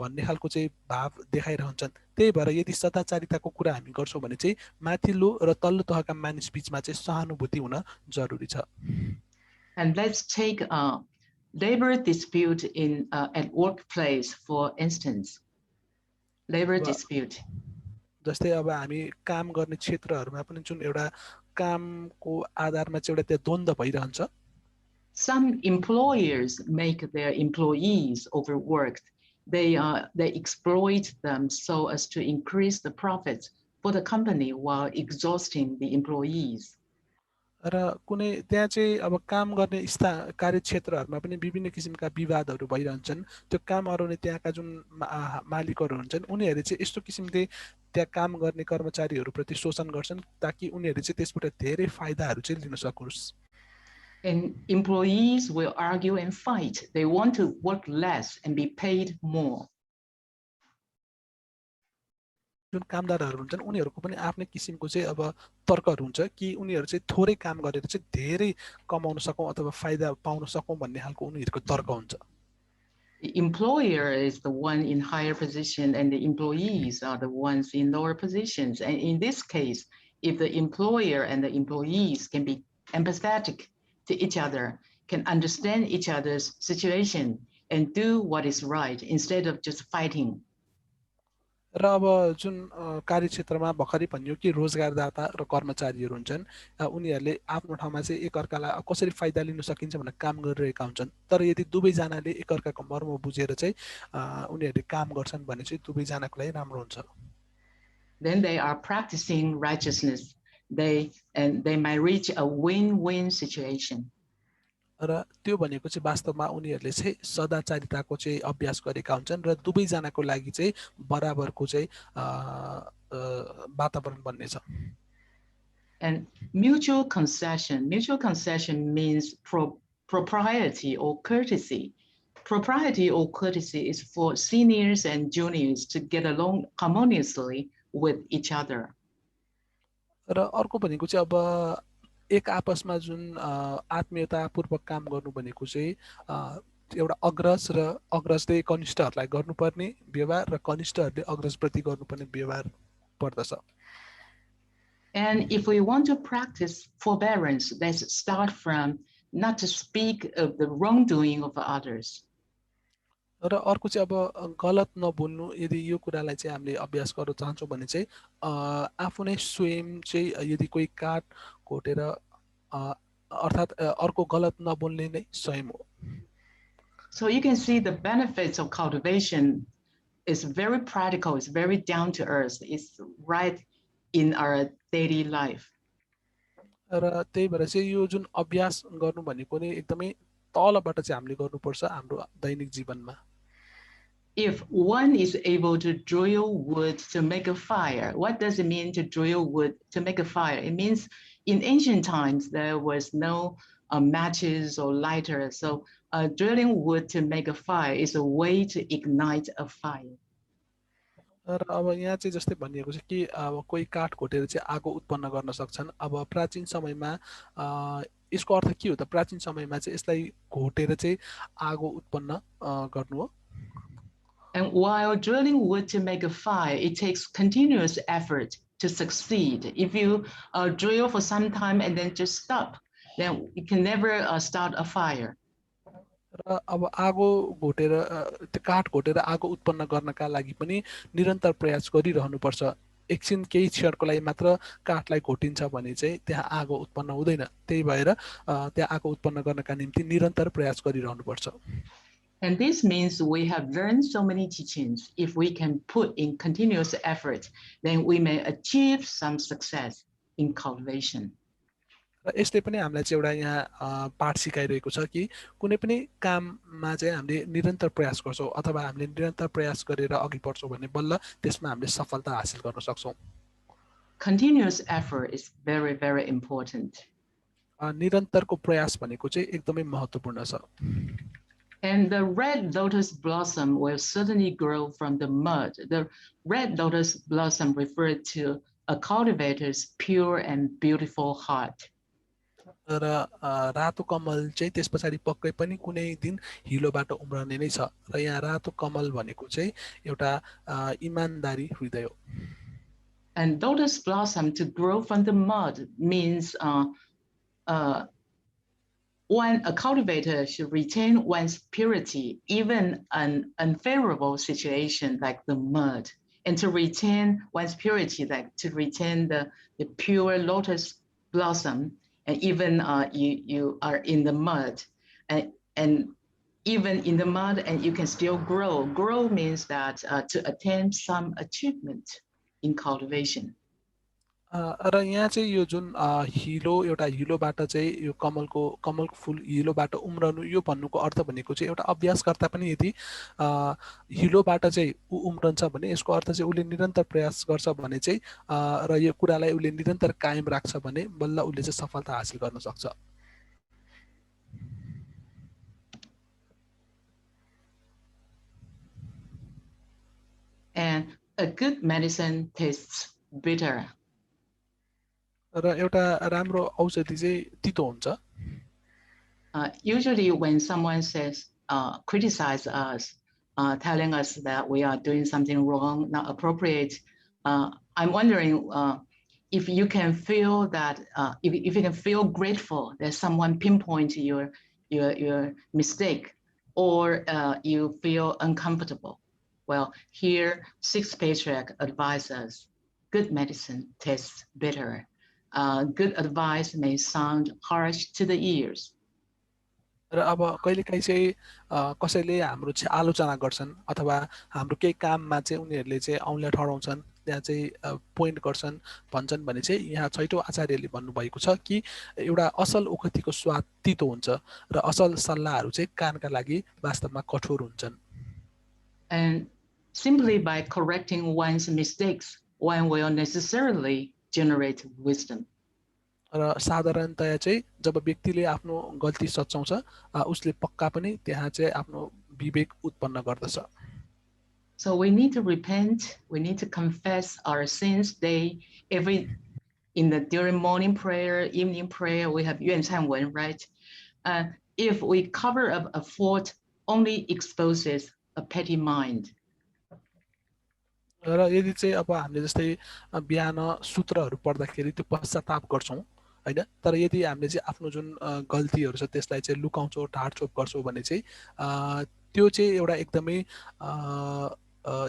भन्ने खालको चाहिँ भाव देखाइरहन्छन् त्यही भएर यदि सदाचारिताको कुरा हामी गर्छौं भने चाहिँ माथिल्लो र तल्लो तहका मानिस बीचमा चाहिँ सहानुभूति हुन जरुरी छ. And let's take labor dispute at workplace for instance. Labor dispute. जस्तै अब हामी काम गर्ने क्षेत्रहरुमा पनि जुन एउटा कामको आधारमा चाहिँ एउटा त्यो द्वन्द भइरहन्छ. Some employers make their employees overworked. They exploit them so as to increase the profits for the company while exhausting the employees. र कुनै त्यहाँ चाहिँ अब काम गर्ने कार्यक्षेत्रहरूमा पनि विभिन्न किसिमका विवादहरू भइरहन्छन् त्यो काम अराउने त्यहाँका जुन मालिकहरू हुन्छन् उनीहरूले चाहिँ यस्तो किसिमले त्यहाँ काम गर्ने कर्मचारीहरूप्रति शोषण गर्छन् ताकि उनीहरूले चाहिँ त्यसबाट धेरै फाइदाहरू चाहिँ लिन सकोस् And employees will argue and fight. They want to work less and be paid more. जुन कामदारहरू हुन्छन् उनीहरूको पनि आफ्नै किसिमको चाहिँ अब तर्कहरू हुन्छ कि उनीहरू चाहिँ थोरै काम गरेर चाहिँ धेरै कमाउन सकौं अथवा फाइदा पाउन सकौं भन्ने खालको उनीहरूको तर्क हुन्छ The employer is the one in higher position and the employees are the ones in lower positions. And in this case, if the employer and the employees can be empathetic to each other, can understand each other's situation and do what is right instead of just fighting. र अब जुन कार्यक्षेत्रमा भर्खरै भनियो कि रोजगारदाता र कर्मचारीहरू हुन्छन् उनीहरूले आफ्नो ठाउँमा चाहिँ एकअर्कालाई कसरी फाइदा लिन सकिन्छ भनेर काम गरिरहेका हुन्छन् तर यदि दुवैजनाले एकअर्काको मर्म बुझेर चाहिँ उनीहरूले काम गर्छन् भने चाहिँ दुवैजनाको लागि राम्रो हुन्छ Then they are practicing righteousness. They might reach a win-win situation. र त्यो भनेको चाहिँ वास्तवमा उनीहरूले चाहिँ सदाचारिताको चाहिँ अभ्यास गरेका हुन्छन् र दुवैजनाको लागि चाहिँ बराबरको चाहिँ वातावरण बन्नेछ And mutual concession means propriety or courtesy. Propriety or courtesy is for seniors and juniors to get along harmoniously with each other. र अर्को भनेको चाहिँ अब एक आपसमा जुन आत्मीयतापूर्वक काम गर्नु भनेको चाहिँ एउटा अग्रज र अग्रजले कनिष्ठहरूलाई गर्नुपर्ने व्यवहार र कनिष्ठहरूले अग्रजप्रति गर्नुपर्ने व्यवहार पर्दछ And if we want to practice forbearance, let's start from not to speak of the wrongdoing of others. र अर्को चाहिँ अब गलत नबोल्नु यदि यो कुरालाई चाहिँ हामीले अभ्यास गर्न चाहन्छौँ भने चाहिँ आफू नै स्वयं चाहिँ यदि कोही काट घोटेर अर्थात् अर्को गलत नबोल्ने नै स्वयं हो So you can see the benefits of cultivation is very practical, it's very down to earth, it's right in our daily life. र त्यही भएर चाहिँ यो जुन अभ्यास गर्नु भनेको नै एकदमै तलबाट चाहिँ हामीले गर्नुपर्छ हाम्रो दैनिक जीवनमा If one is able to drill wood to make a fire, what does it mean to drill wood to make a fire? It means in ancient times there was no matches or lighter, so drilling wood to make a fire is a way to ignite a fire. र अब यहाँ चाहिँ जस्तै भनिएको छ कि अब कोही काठ घोटेर चाहिँ आगो उत्पन्न गर्न सक्छन् अब प्राचीन समयमा यसको अर्थ के हो त प्राचीन समयमा चाहिँ यसलाई घोटेर चाहिँ आगो उत्पन्न गर्नु हो And while drilling wood to make a fire, it takes continuous effort to succeed. If you drill for some time and then just stop, then you can never start a fire. र अब आगो घोटेर त्यो काठ घोटेर आगो उत्पन्न गर्नका लागि पनि निरन्तर प्रयास गरिरहनुपर्छ एकछिन केही क्षणको लागि मात्र काठलाई घोटिन्छ भने चाहिँ त्यहाँ आगो उत्पन्न हुँदैन त्यही भएर त्यहाँ आगो उत्पन्न गर्नका निम्ति निरन्तर प्रयास गरिरहनुपर्छ And this means we have learned so many teachings. If we can put in continuous effort, then we may achieve some success in cultivation. र यसले पनि हामीलाई चाहिँ एउटा यहाँ पाठ सिकाइरहेको छ कि कुनै पनि काममा चाहिँ हामीले निरन्तर प्रयास गर्छौं अथवा हामीले निरन्तर प्रयास गरेर अघि बढ्छौं भने बल्ल त्यसमा हामीले सफलता हासिल गर्न सक्छौं Continuous effort is very, very important. निरन्तरको प्रयास भनेको चाहिँ एकदमै महत्त्वपूर्ण छ And the red lotus blossom will certainly grow from the mud. The red lotus blossom referred to a cultivator's pure and beautiful heart. र रातो कमल चाहिँ त्यसपछि पक्कै पनि कुनै दिन हिलोबाट उम्रने नै छ र यहाँ रातो कमल भनेको चाहिँ एउटा इमानदारी हृदय हो And lotus blossom to grow from the mud means a cultivator should retain one's purity, even an unfavorable situation like the mud. And to retain one's purity, like to retain the pure lotus blossom, and even you are in the mud, and even in the mud, and you can still grow. Grow means that to attain some achievement in cultivation. र यहाँ चाहिँ यो जुन हिलो एउटा हिलोबाट चाहिँ यो कमलको फुल हिलोबाट उम्रनु यो भन्नुको अर्थ भनेको चाहिँ एउटा अभ्यासकर्ता पनि यदि हिलोबाट चाहिँ ऊ उम्रन्छ भने यसको अर्थ चाहिँ उसले निरन्तर प्रयास गर्छ भने चाहिँ र यो कुरालाई उसले निरन्तर कायम राख्छ भने बल्ल उसले चाहिँ सफलता हासिल गर्न सक्छ. And a good medicine tastes bitter. र एउटा राम्रो औषधि चाहिँ तितो हुन्छ. Usually when someone says, criticize us, telling us that we are doing something wrong, not appropriate, I'm wondering if you can feel that, if you can feel grateful that someone pinpoint your mistake, or you feel uncomfortable. Well, here, Sixth Patriarch advises us, good medicine tastes bitter. Good advice may sound harsh to the ears. र अब कहिलेकाहीँ चाहिँ कसैले हाम्रो चाहिँ आलोचना गर्छन् अथवा हाम्रो केही काममा चाहिँ उनीहरूले चाहिँ औँला ठडाउँछन्, त्यहाँ चाहिँ पोइन्ट गर्छन्, भन्छन् भने चाहिँ यहाँ छैटौं आचार्यले भन्नुभएको छ कि एउटा असल ओखतीको स्वाद तितो हुन्छ र असल सल्लाहहरू चाहिँ कानका लागि वास्तवमा कठोर हुन्छन्. And simply by correcting one's mistakes, one will necessarily generate wisdom. र साधारणतया चाहिँ जब व्यक्तिले आफ्नो गल्ती सच्याउँछ उसले पक्का पनि त्यहाँ चाहिँ आफ्नो विवेक उत्पन्न गर्दछ. So we need to repent, we need to confess our sins during morning prayer, evening prayer, we have 愿忏文, right? If we cover up a fault, only exposes a petty mind. र यदि चाहिँ अब हामीले जस्तै बिहान सूत्रहरू पढ्दाखेरि त्यो पश्चाताप गर्छौं हैन, तर यदि हामीले चाहिँ आफ्नो जुन गल्तीहरू छ त्यसलाई चाहिँ लुकाउँछौं, ढाडछोप गर्छौं भने चाहिँ त्यो चाहिँ एउटा एकदमै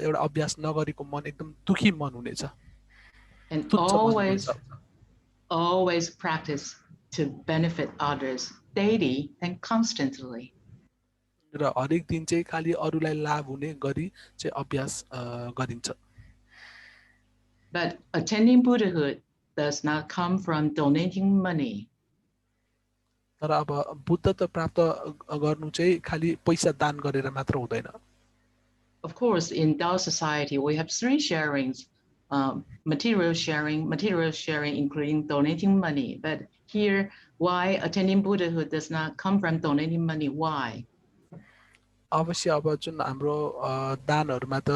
एउटा अभ्यास नगरेको मन एकदम दुखी मन हुनेछ. And always practice to benefit others daily and constantly. र हरेक दिन चाहिँ खाली अरूलाई लाभ हुने गरी चाहिँ अभ्यास गरिन्छ. But attaining Buddhahood does not come from donating money. तर अब बुद्धत्व प्राप्त गर्नु चाहिँ खाली पैसा दान गरेर मात्र हुँदैन. Of course, in Dao society, we have three sharings: material sharing including donating money. But here, why attaining Buddhahood does not come from donating money? Why? अवश्य अब जुन हाम्रो दानहरुमा त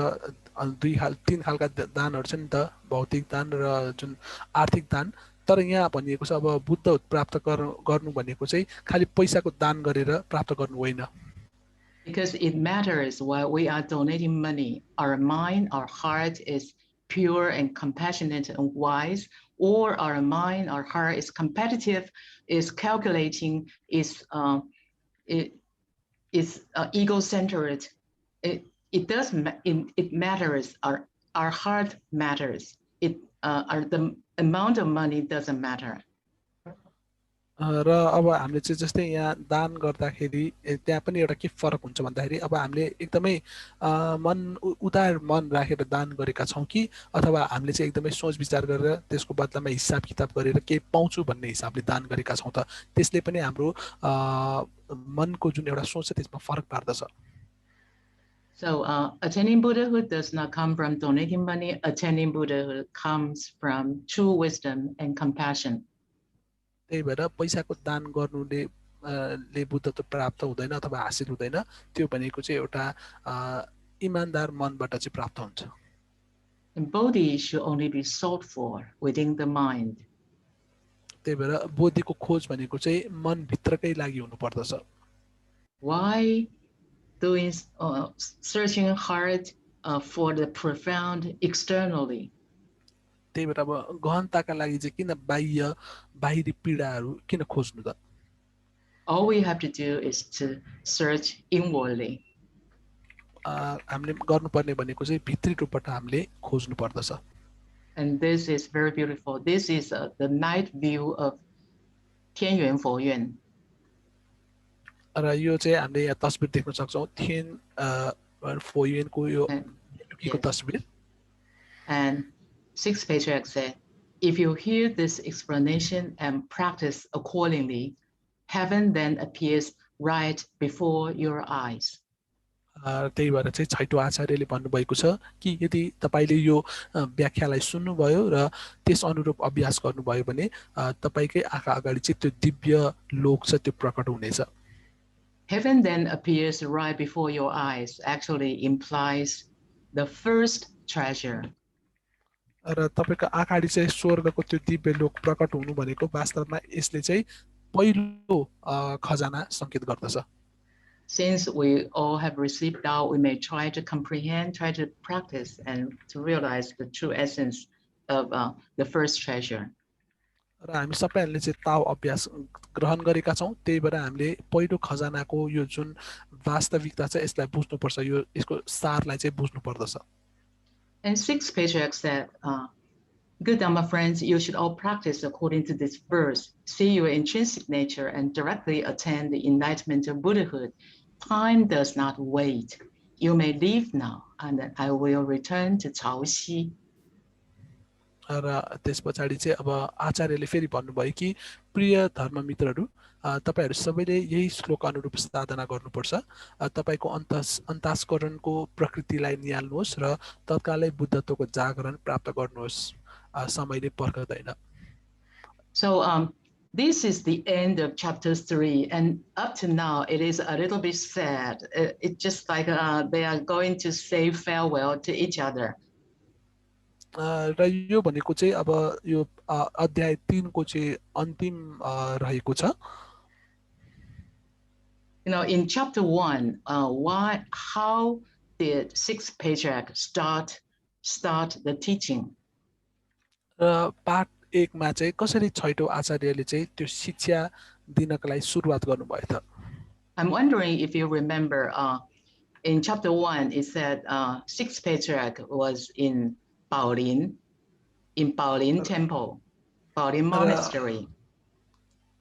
तीन खालका दानहरु छन् नि त, भौतिक दान र जुन आर्थिक दान. तर यहाँ भनिएको छ अब बुद्धत्व प्राप्त गर्नु भनेको चाहिँ खाली पैसाको दान गरेर प्राप्त गर्नु होइन. Because it matters while we are donating money, our mind, our heart is pure and compassionate and wise, or our mind, our heart is competitive, is calculating, is ego-centered. It matters. Our heart matters. The amount of money doesn't matter. र अब हामीले चाहिँ जस्तै यहाँ दान गर्दाखेरि त्यहाँ पनि एउटा के फरक हुन्छ भन्दाखेरि अब हामीले एकदमै मन उदार मन राखेर दान गरेका छौं कि अथवा हामीले चाहिँ एकदमै सोच विचार गरेर त्यसको बदलामा हिसाब किताब गरेर के पाउँछु भन्ने हिसाबले दान गरेका छौं त त्यसले पनि हाम्रो मनको जुन एउटा सोच छ त्यसमा फरक पार्दछ. So attaining Buddhahood does not come from donating money. Attaining Buddhahood comes from true wisdom and compassion. त्यही भएर पैसाको दान गर्नुले बुद्धत्व प्राप्त हुँदैन अथवा हासिल हुँदैन, त्यो भनेको चाहिँ एउटा इमानदार मनबाट चाहिँ प्राप्त हुन्छ. And bodhi should only be sought for within the mind. त्यही भएर बोधिको खोज भनेको चाहिँ मन भित्रकै लागि हुनु पर्दछ. Why doing searching hard for the profound externally? त्यही भएर अब गहनताका लागि चाहिँ किन बाहिरी पीडाहरू किन खोज्नु त? All we have to do is to search inwardly. हामीले गर्नुपर्ने भनेको चाहिँ भित्री रूपबाट हामीले खोज्नु पर्दछ. And this is very beautiful. This is the night view of 天元佛院. र यो चाहिँ हामीले यहाँ तस्बिर देख्न सक्छौं, thiên फोयनको यो युकीको तस्बिर. And Sixth Patriarch said, If you hear this explanation and practice accordingly, heaven then appears right before your eyes. त्यही भएर चाहिँ छैटौँ आचार्यले भन्नुभएको छ कि यदि तपाईले यो व्याख्यालाई सुन्नुभयो र त्यस अनुरूप अभ्यास गर्नुभयो भने तपाईकै आँखा अगाडि चाहिँ त्यो दिव्य लोक छ त्यो प्रकट हुनेछ. Heaven then appears right before your eyes actually implies the first treasure. र तपाईको अगाडि चाहिँ स्वर्गको त्यो दिव्य लोक प्रकट हुनु भनेको वास्तवमा यसले चाहिँ पहिलो खजाना संकेत गर्दछ. Since we all have received Tao, we may try to comprehend, try to practice, and to realize the true essence of the first treasure. र हामी सबैले चाहिँ ताओ अभ्यास ग्रहण गरेका छौं, त्यही भएर हामीले पहिलो खजानाको यो जुन वास्तविकता छ यसलाई बुझ्नु पर्छ, यो यसको सारलाई चाहिँ बुझ्नु पर्दछ. And sixth patriarch said, good Dhamma friends, you should all practice according to this verse. See your intrinsic nature and directly attain the enlightenment of Buddhahood. Time does not wait. You may leave now, and I will return to Chaoxi. र त्यसपछि चाहिँ अब आचार्यले फेरि भन्नुभयो कि प्रिय धर्ममित्रहरू, तपाईहरु सबैले यही श्लोक अनुरूप साधना गर्नुपर्छ. तपाईको अन्तस्करणको प्रकृतिलाई निहाल्नुहोस् र तत्कालै बुद्धत्वको जागरण प्राप्त गर्नुहोस्. समयले पर्खदैन. So this is the end of chapter 3, and up to now it is a little bit sad. It's just like they are going to say farewell to each other. र यो भनेको चाहिँ अब यो अध्याय 3 को चाहिँ अन्तिम रहेको छ. You know, in chapter 1, how did sixth patriarch start the teaching? पाठ 1 मा चाहिँ कसरी छैटौं आचार्यले चाहिँ त्यो शिक्षा दिनका लागि सुरुवात गर्नुभयो त? I'm wondering if you remember, in chapter 1 it said sixth patriarch was in Baolin temple, Baolin monastery.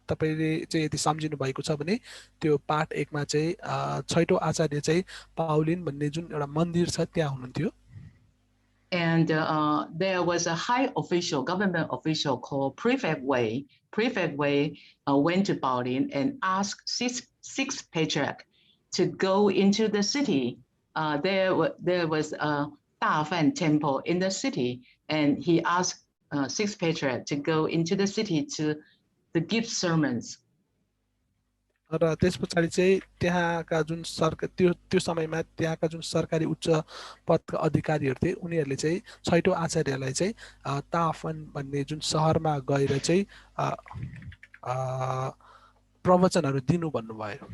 तपाईले चाहिँ यदि सम्झिनु भएको छ भने त्यो पाठ 1 मा चाहिँ छैटौं आचार्य चाहिँ पाउलिन भन्ने जुन एउटा मन्दिर छ त्यहाँ हुनुहुन्थ्यो. And there was a high official, government official called Prefect Wei. Prefect Wei went to Baolin and asked sixth patriarch to go into the city. There was a Dafan temple in the city, and he asked sixth patriarch to go into the city to give sermons. र त्यसपछि चाहिँ त्यहाँका जुन सरकार त्यो समयमा त्यहाँका जुन सरकारी उच्च पदका अधिकारीहरु थिए उनीहरुले चाहिँ छैटौं आचार्यलाई चाहिँ ताफन भन्ने जुन शहरमा गएर चाहिँ प्रवचनहरु दिनु भन्नुभयो.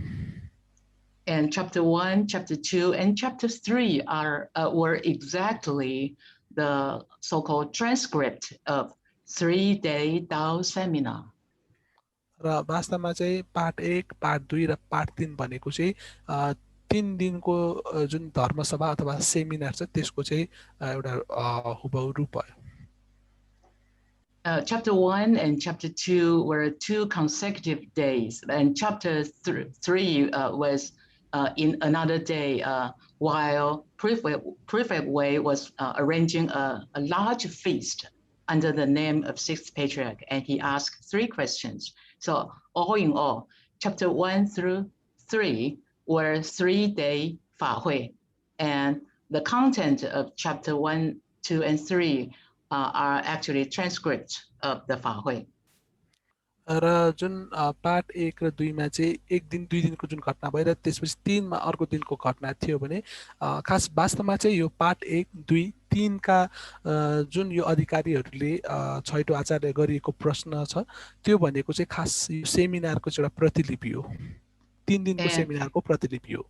And chapter 1, chapter 2, and chapter 3 were exactly the so-called transcript of 3-day Tao seminar. र वास्तवमा चाहिँ पाठ 1, पाठ 2 र पाठ 3 भनेको चाहिँ 3 दिनको जुन धर्मसभा अथवा सेमिनार छ त्यसको चाहिँ एउटा हुबहु रूप भयो. Chapter 1 and chapter 2 were 2 consecutive days, and chapter 3 was in another day, while Prefect Wei was arranging a large feast under the name of sixth patriarch, and he asked 3 questions. So all in all, chapter 1 through 3 were 3-day Fahui, and the content of chapter 1, 2, and 3 are actually transcripts of the Fahui. र जुन पाठ 1 र 2 मा चाहिँ 1 दिन 2 दिनको जुन घटना भयो र त्यसपछि 3 मा अर्को दिनको घटना थियो भने खास वास्तवमा चाहिँ यो पाठ 1, 2, 3 का जुन यो अधिकारीहरुले छैटौं आचार्य गरिएको प्रश्न छ त्यो भनेको चाहिँ खास यो सेमिनारको एउटा प्रतिलिपि हो. 3 दिनको सेमिनारको प्रतिलिपि हो.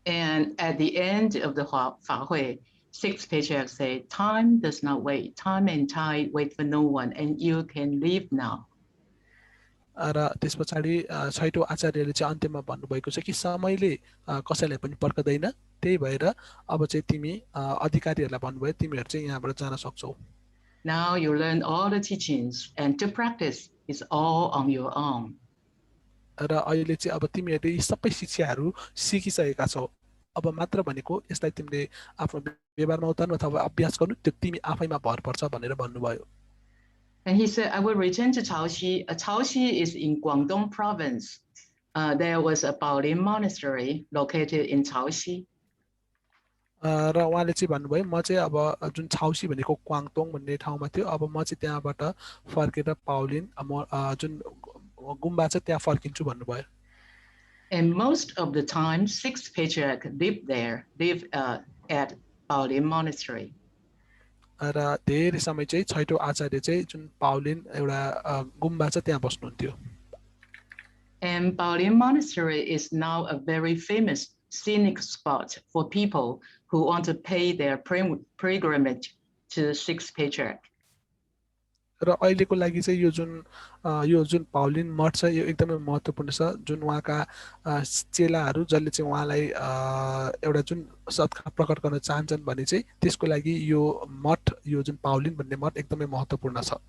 And at the end of the Fahui, sixth patriarch said, time does not wait. Time and tide wait for no one, and you can leave now. र त्यसपछि छैटौं आचार्यले चाहिँ अन्त्यमा भन्नुभएको छ कि समयले कसैलाई पनि पर्खदैन, त्यही भएर अब चाहिँ तिमी अधिकारीहरुलाई भन्नुभयो तिमीहरु चाहिँ यहाँबाट जान सक्छौ. Now you learn all the teachings, and to practice is all on your own. र अहिले चाहिँ अब तिमीहरुले यी सबै शिक्षाहरु सिकिसकेका छौ, अब मात्र भनेको यसलाई तिमीले आफ्नो व्यवहारमा उतार्नु अथवा अभ्यास गर्नु त्यो तिमी आफैमा भर पर्छ भनेर भन्नुभयो. And he said, I will return to Chaoxi. Chaoxi is in Guangdong province. There was a Baolin monastery located in Chaoxi. र उहाँले चाहिँ भन्नुभयो म चाहिँ अब जुन छाउसी भनेको क्वाङतोङ भन्ने ठाउँमा थियो अब म चाहिँ त्यहाँबाट फर्केर पाउलिन जुन गुम्बा छ त्यहाँ फर्किन्छु भन्नुभयो. And most of the time, 6 patriarchs live at Baolin monastery. र धेरै समय चाहिँ 6औं आचार्य चाहिँ जुन पाउलिन एउटा गुम्बा छ त्यहाँ बस्नुहुन्थ्यो. And Baolin monastery is now a very famous scenic spot for people who want to pay their pilgrimage to 6 patriarchs. र अहिलेको लागि चाहिँ यो जुन पाउलिन मठ छ यो एकदमै महत्त्वपूर्ण छ जुन उहाँका चेलाहरू जसले चाहिँ उहाँलाई एउटा जुन सत्कार प्रकट गर्न चाहन्छन् भने चाहिँ त्यसको लागि यो मठ यो जुन पाउलिन भन्ने मठ एकदमै महत्त्वपूर्ण छ.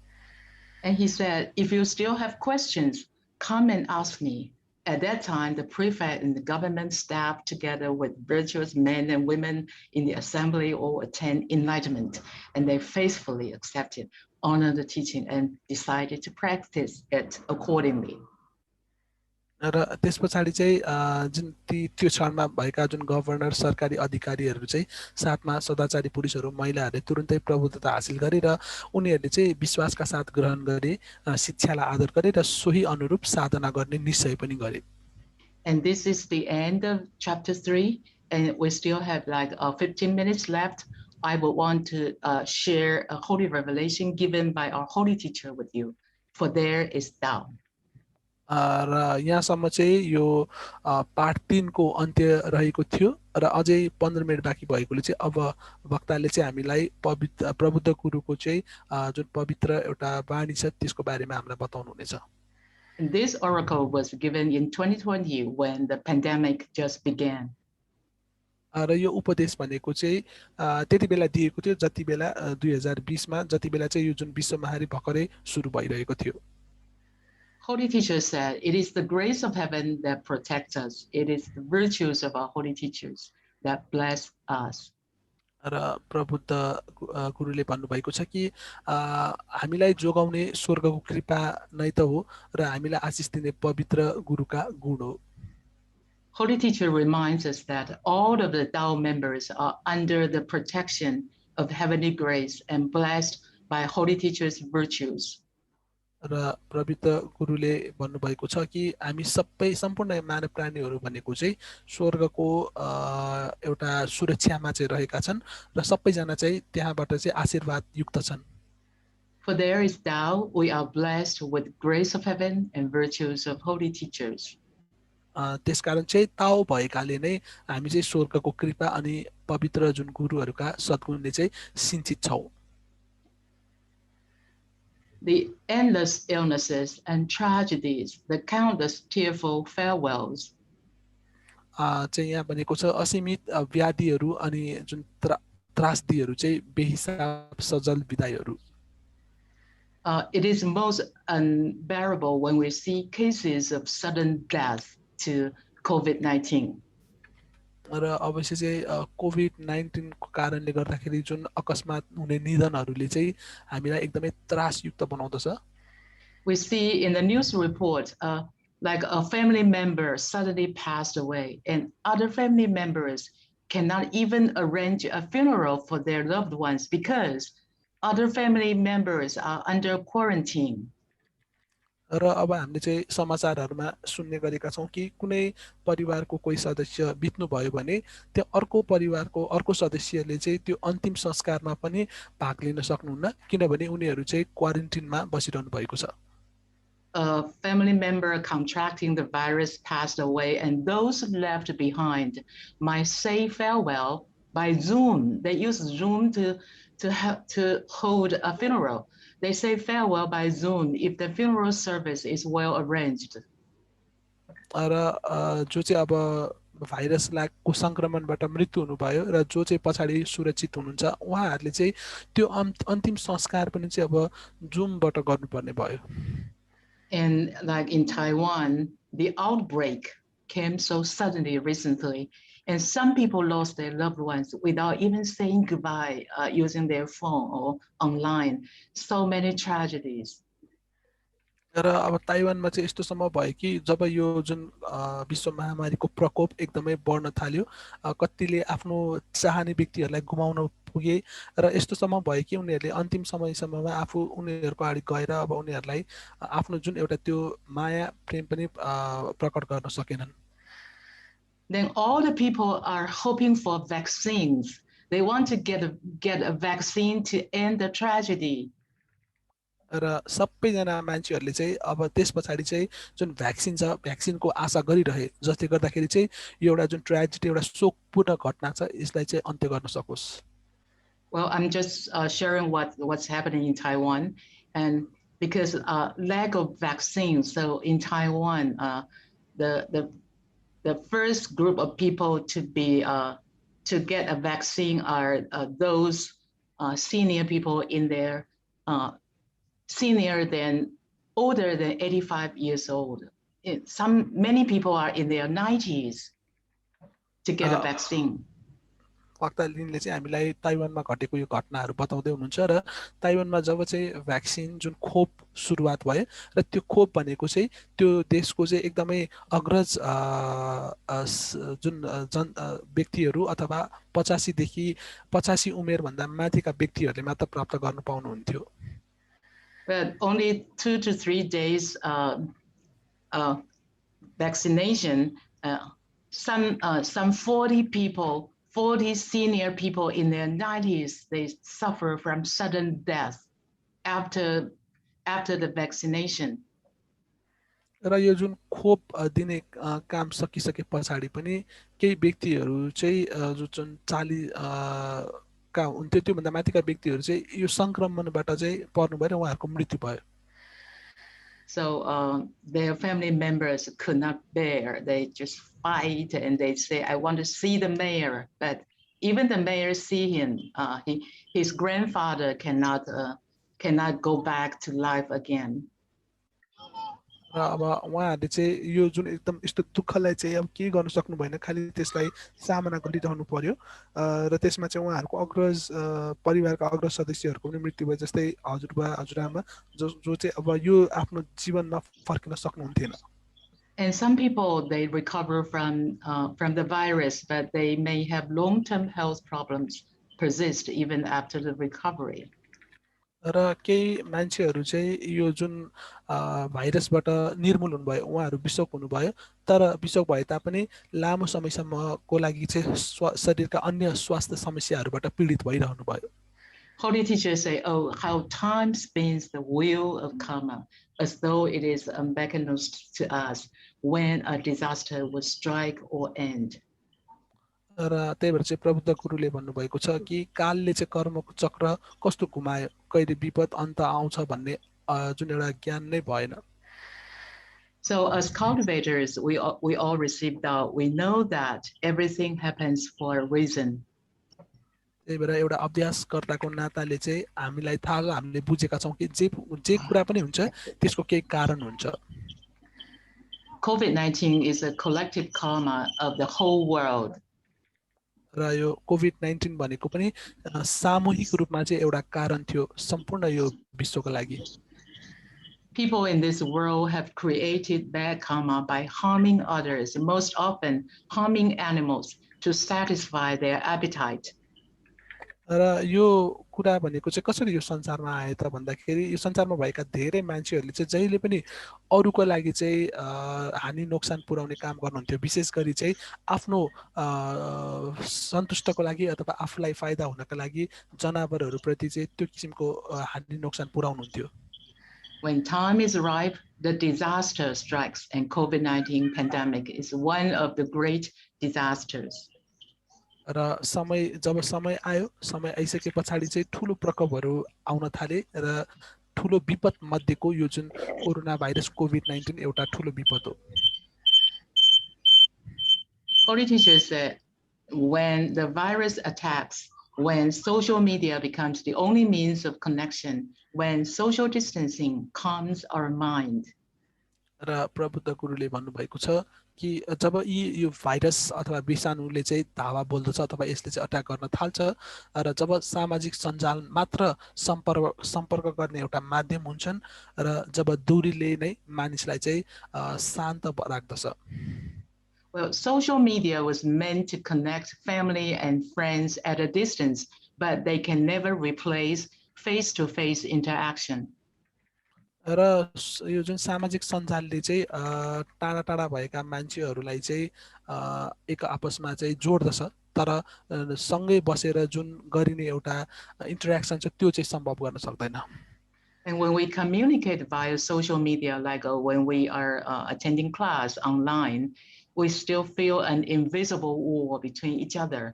And he said, if you still have questions, come and ask me. At that time, the prefect and the government staff, together with virtuous men and women in the assembly, all attend enlightenment, and they faithfully accepted, honored the teaching, and decided to practice it accordingly. र त्यस पछाडि चाहिँ जुन त्यो क्षणमा भएका जुन governor सरकारी अधिकारीहरू चाहिँ साथमा सदाचारी पुरुषहरू महिलाहरूले तुरुन्तै प्रबुद्धता हासिल गरे र उनीहरूले चाहिँ विश्वासका साथ ग्रहण गरे शिक्षालाई आदर गरे र सोही अनुरूप साधना गर्ने निश्चय पनि गरे. And this is the end of chapter 3, and we still have like 15 minutes left. I would want to share a holy revelation given by our holy teacher with you. For there is Tao. र यहाँसम्म चाहिँ यो पाठ 3 को अन्त्य रहेको थियो र अझै 15 मिनेट बाँकी भएकोले चाहिँ अब वक्ताले चाहिँ हामीलाई पवित्र प्रबुद्ध गुरुको चाहिँ जुन पवित्र एउटा वाणी छ त्यसको बारेमा हामीलाई बताउनु हुनेछ. This oracle was given in 2020 when the pandemic just began. र यो उपदेश भनेको चाहिँ त्यति बेला दिएको थियो जति बेला 2020 मा जति बेला चाहिँ यो जुन विश्व महामारी भर्खरै सुरु भइरहेको थियो. Holy teacher said, it is the grace of heaven that protects us. It is the virtues of our holy teachers that bless us. र प्रबुद्ध गुरुले भन्नुभएको छ कि हामीलाई जोगाउने स्वर्गको कृपा नै त हो र हामीलाई आशिष दिने पवित्र गुरुका गुण हो. Holy teacher reminds us that all of the Tao members are under the protection of heavenly grace and blessed by holy teacher's virtues. र प्रबुद्ध गुरुले भन्नुभएको छ कि हामी सबै सम्पूर्ण मानव प्राणीहरू भनेको चाहिँ स्वर्गको एउटा सुरक्षामा चाहिँ रहेका छन् र सबैजना चाहिँ त्यहाँबाट चाहिँ आशीर्वाद युक्त छन्. For there is Tao, we are blessed with grace of heaven and virtues of holy teachers. त्यसकारण चाहिँ ताओ भएकाले नै हामी चाहिँ स्वर्गको कृपा अनि पवित्र जुन गुरुहरूका सद्गुणले चाहिँ सिञ्चित छौं. The endless illnesses and tragedies, the countless tearful farewells. चाहिँ यहाँ भनेको छ असीमित व्याधिहरू अनि जुन त्रासदीहरू चाहिँ बेहिसाब सजल विदाईहरू. It is most unbearable when we see cases of sudden death to COVID-19. र अवश्य चाहिँ कोभिड-19 को कारणले गर्दाखेरि जुन अकस्मात हुने निधनहरूले चाहिँ हामीलाई एकदमै त्रासयुक्त बनाउँदछ. We see in the news report like a family member suddenly passed away and other family members cannot even arrange a funeral for their loved ones because other family members are under quarantine. र अब हामीले चाहिँ समाचारहरुमा सुन्ने गरेका छौं कि कुनै परिवारको कोही सदस्य बित्नु भयो भने त्यो अर्को परिवारको अर्को सदस्यले चाहिँ त्यो अन्तिम संस्कारमा पनि भाग लिन सक्नुहुन्न किनभने उनीहरु चाहिँ क्वारेन्टाइनमा बसिरहनु भएको छ. A family member contracting the virus passed away and those left behind might say farewell by Zoom. They use Zoom to hold a funeral. They say farewell by Zoom if the funeral service is well arranged. र जो चाहिँ अब भाइरसको संक्रमणबाट मृत्यु हुनुभयो र जो चाहिँ पछाडी सुरक्षित हुनुहुन्छ उहाँहरुले चाहिँ त्यो अन्तिम संस्कार पनि चाहिँ अब जुमबाट गर्नुपर्ने भयो. And like in Taiwan, the outbreak came so suddenly recently. And some people lost their loved ones without even saying goodbye using their phone or online. So many tragedies. र अब ताइवानमा चाहिँ यस्तोसम्म भयो कि जब यो जुन विश्व महामारीको प्रकोप एकदमै बढ्न थाल्यो कतिले आफ्नो चाहने व्यक्तिहरूलाई गुमाउन पुगे र यस्तोसम्म भयो कि उनीहरूले अन्तिम समयसम्ममा आफू उनीहरूको अगाडि गएर अब उनीहरूलाई आफ्नो जुन एउटा त्यो माया प्रेम पनि प्रकट गर्न सकेनन्. Then all the people are hoping for vaccines. They want to get a vaccine to end the tragedy. र सबैजना मान्छेहरूले चाहिँ अब त्यस पछाडि चाहिँ जुन भ्याक्सिन छ भ्याक्सिनको आशा गरिरहे जसले गर्दाखेरि चाहिँ यो एउटा जुन ट्रेजेडी एउटा शोकपूर्ण घटना छ यसलाई चाहिँ अन्त्य गर्न सकोस्. Well, I'm just sharing what's happening in Taiwan, and because lack of vaccines, so in Taiwan, the first group of people to be to get a vaccine are those senior people in their older than 85 years old. Many people are in their 90s to get a vaccine. वक्ताले चाहिँ हामीलाई ताइवानमा घटेको यो घटनाहरू बताउँदै हुनुहुन्छ र ताइवानमा जब चाहिँ vaccine जुन खोप सुरुवात भयो र त्यो खोप भनेको चाहिँ त्यो देशको चाहिँ एकदमै अग्रज जुन व्यक्तिहरू अथवा 85 देखि 85 उमेर भन्दा माथिका व्यक्तिहरूले मात्र प्राप्त गर्न पाउनुहुन्थ्यो. But only 2 to 3 days vaccination, some 40 senior people in their 90s, they suffer from sudden death after the vaccination. र यो जुन खोप दिने काम सकिसके पछाडि पनि केही व्यक्तिहरू चाहिँ जुन 40 का हुन्थ्यो त्यो भन्दा माथिका व्यक्तिहरू चाहिँ यो संक्रमणबाट चाहिँ पर्नु भएर उहाँहरूको मृत्यु भयो. So their family members could not bear. They just fight and they say, I want to see the mayor. But even the mayor see him. His grandfather cannot go back to life again. र अब उहाँहरूले चाहिँ यो जुन एकदम यस्तो दुःखलाई चाहिँ अब के गर्न सक्नु भएन खाली त्यसलाई सामना गरिरहनु पर्यो र त्यसमा चाहिँ उहाँहरूको अग्रज परिवारका अग्रज सदस्यहरूको पनि मृत्यु भयो जस्तै हजुरबा हजुरआमा जो चाहिँ अब यो आफ्नो जीवनमा फर्किन सक्नुहुन्थेन. And some people they recover from the virus, but they may have long-term health problems persist even after the recovery. र केही मान्छेहरू चाहिँ यो जुन भाइरसबाट निर्मूल हुनुभयो उहाँहरू बिसोक हुनुभयो तर बिसोक भए तापनि लामो समयसम्मको लागि चाहिँ शरीरका अन्य स्वास्थ्य समस्याहरूबाट पीडित भइरहनु भयो. Holy teachers say, oh, how time spins the wheel of karma, as though it is unbeknownst to us when a disaster will strike or end. र त्यही भएर चाहिँ प्रबुद्ध गुरुले भन्नुभएको छ कि कालले चाहिँ कर्मको चक्र कस्तो घुमायो कहिले विपद अन्त आउँछ भन्ने जुन एउटा ज्ञान नै भएन. So as cultivators, we all received out. We know that everything happens for a reason. त्यही भएर एउटा अभ्यासकर्ताको नाताले चाहिँ हामीलाई थाहा छ हामीले बुझेका छौँ कि जे कुरा पनि हुन्छ त्यसको केही कारण हुन्छ. COVID-19 is a collective karma of the whole world. र यो कोभिड-19 भनेको पनि सामूहिक रूपमा चाहिँ एउटा कारण थियो सम्पूर्ण यो विश्वको लागि. People in this world have created bad karma by harming others, most often harming animals to satisfy their appetite. र यो कुरा भनेको चाहिँ कसरी यो संसारमा आयो त भन्दाखेरि यो संसारमा भएका धेरै मान्छेहरूले चाहिँ जहिले पनि अरूको लागि चाहिँ हानि नोक्सान पुर्याउने काम गर्नुहुन्थ्यो विशेष गरी चाहिँ आफ्नो सन्तुष्टको लागि अथवा आफूलाई फाइदा हुनका लागि जनावरहरूप्रति चाहिँ त्यो किसिमको हानि नोक्सान पुर्याउनुहुन्थ्यो. When time is ripe, the disaster strikes, and COVID-19 pandemic is one of the great disasters. र जब समय आयो समय आइसके पछाडि चाहिँ ठुलो प्रकोपहरू आउन थाले र ठुलो विपद मध्येको यो जुन कोरोना भाइरस कोभिड-19 एउटा ठुलो विपद हो. Holy teachers said when the virus attacks, when social media becomes the only means of connection, when social distancing calms our mind. र प्रबुद्ध गुरुले भन्नुभएको छ कि जब यो भाइरस अथवा विषाणुले चाहिँ धावा बोल्दछ अथवा यसले चाहिँ अट्याक गर्न थाल्छ र जब सामाजिक सञ्जाल मात्र सम्पर्क गर्ने एउटा माध्यम हुन्छन् र जब दूरीले नै मानिसलाई चाहिँ शान्त राख्दछ. Well, social media was meant to connect family and friends at a distance, but they can never replace face-to-face interaction. र यो जुन सामाजिक सञ्जालले चाहिँ टाढा टाढा भएका मान्छेहरूलाई चाहिँ एक आपसमा चाहिँ जोड्दछ तर सँगै बसेर जुन गरिने एउटा इन्टरेक्सन छ त्यो चाहिँ सम्भव गर्न सक्दैन. And when we communicate via social media, like when we are attending class online, we still feel an invisible wall between each other.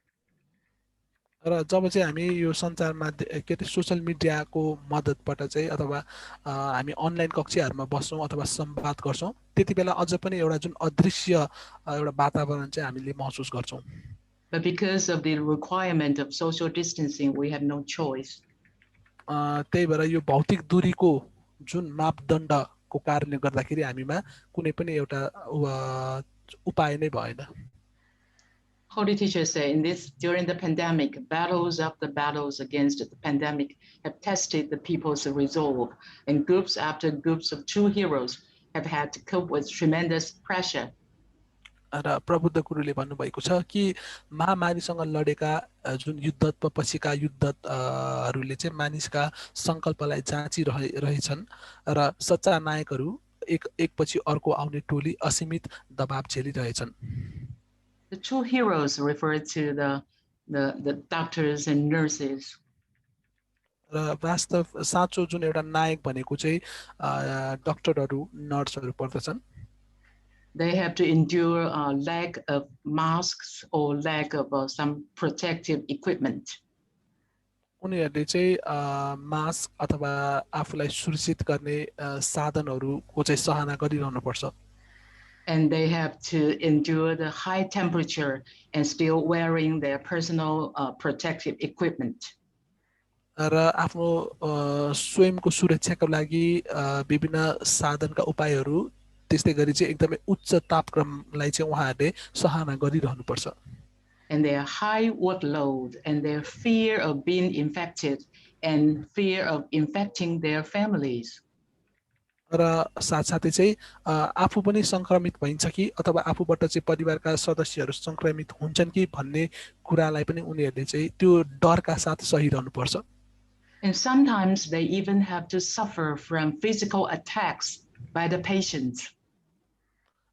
र जब चाहिँ हामी यो सञ्चार माध्यम के अरे सोसल मिडियाको मद्दतबाट चाहिँ अथवा हामी अनलाइन कक्षाहरूमा बस्छौँ अथवा संवाद गर्छौँ त्यति बेला अझ पनि एउटा जुन अदृश्य एउटा वातावरण चाहिँ हामीले महसुस गर्छौँ. But because of the requirement of social distancing, we have no choice. त्यही भएर यो भौतिक दूरीको जुन मापदण्डको कारणले गर्दाखेरि हामीमा कुनै पनि एउटा उपाय नै भएन. Holy teachers say during the pandemic, battles after battles against the pandemic have tested the people's resolve, and groups after groups of true heroes have had to cope with tremendous pressure. र प्रबुद्ध गुरुले भन्नुभएको छ कि महामारीसँग लडेका जुन युद्ध पछिका युद्धहरूले चाहिँ मानिसका संकल्पलाई जाँची रहेछन् र सच्चा नायकहरू एक पछि अर्को आउने टोली असीमित दबाव झेलिरहेछन्. The true heroes refer to the doctors and nurses. र वास्तव साँचो जुन एउटा नायक भनेको चाहिँ डाक्टरहरू नर्सहरू पर्दछन्. They have to endure a lack of masks or lack of some protective equipment. उनीहरूले चाहिँ मास्क अथवा आफूलाई सुरक्षित गर्ने साधनहरूको चाहिँ सहायता गरिरहनु पर्छ. And they have to endure the high temperature and still wearing their personal protective equipment. र आफ्नो स्वयंको सुरक्षाको लागि विभिन्न साधनका उपायहरू त्यस्तै गरी चाहिँ एकदमै उच्च तापक्रमलाई चाहिँ उहाँहरूले सहायता गरिरहनु पर्छ. And their high workload and their fear of being infected and fear of infecting their families. र साथसाथै चाहिँ आफू पनि संक्रमित भइन्छ कि अथवा आफूबाट चाहिँ परिवारका सदस्यहरू संक्रमित हुन्छन् कि भन्ने कुरालाई पनि उनीहरूले चाहिँ त्यो डरका साथ सहिरहनु पर्छ. And sometimes they even have to suffer from physical attacks by the patients.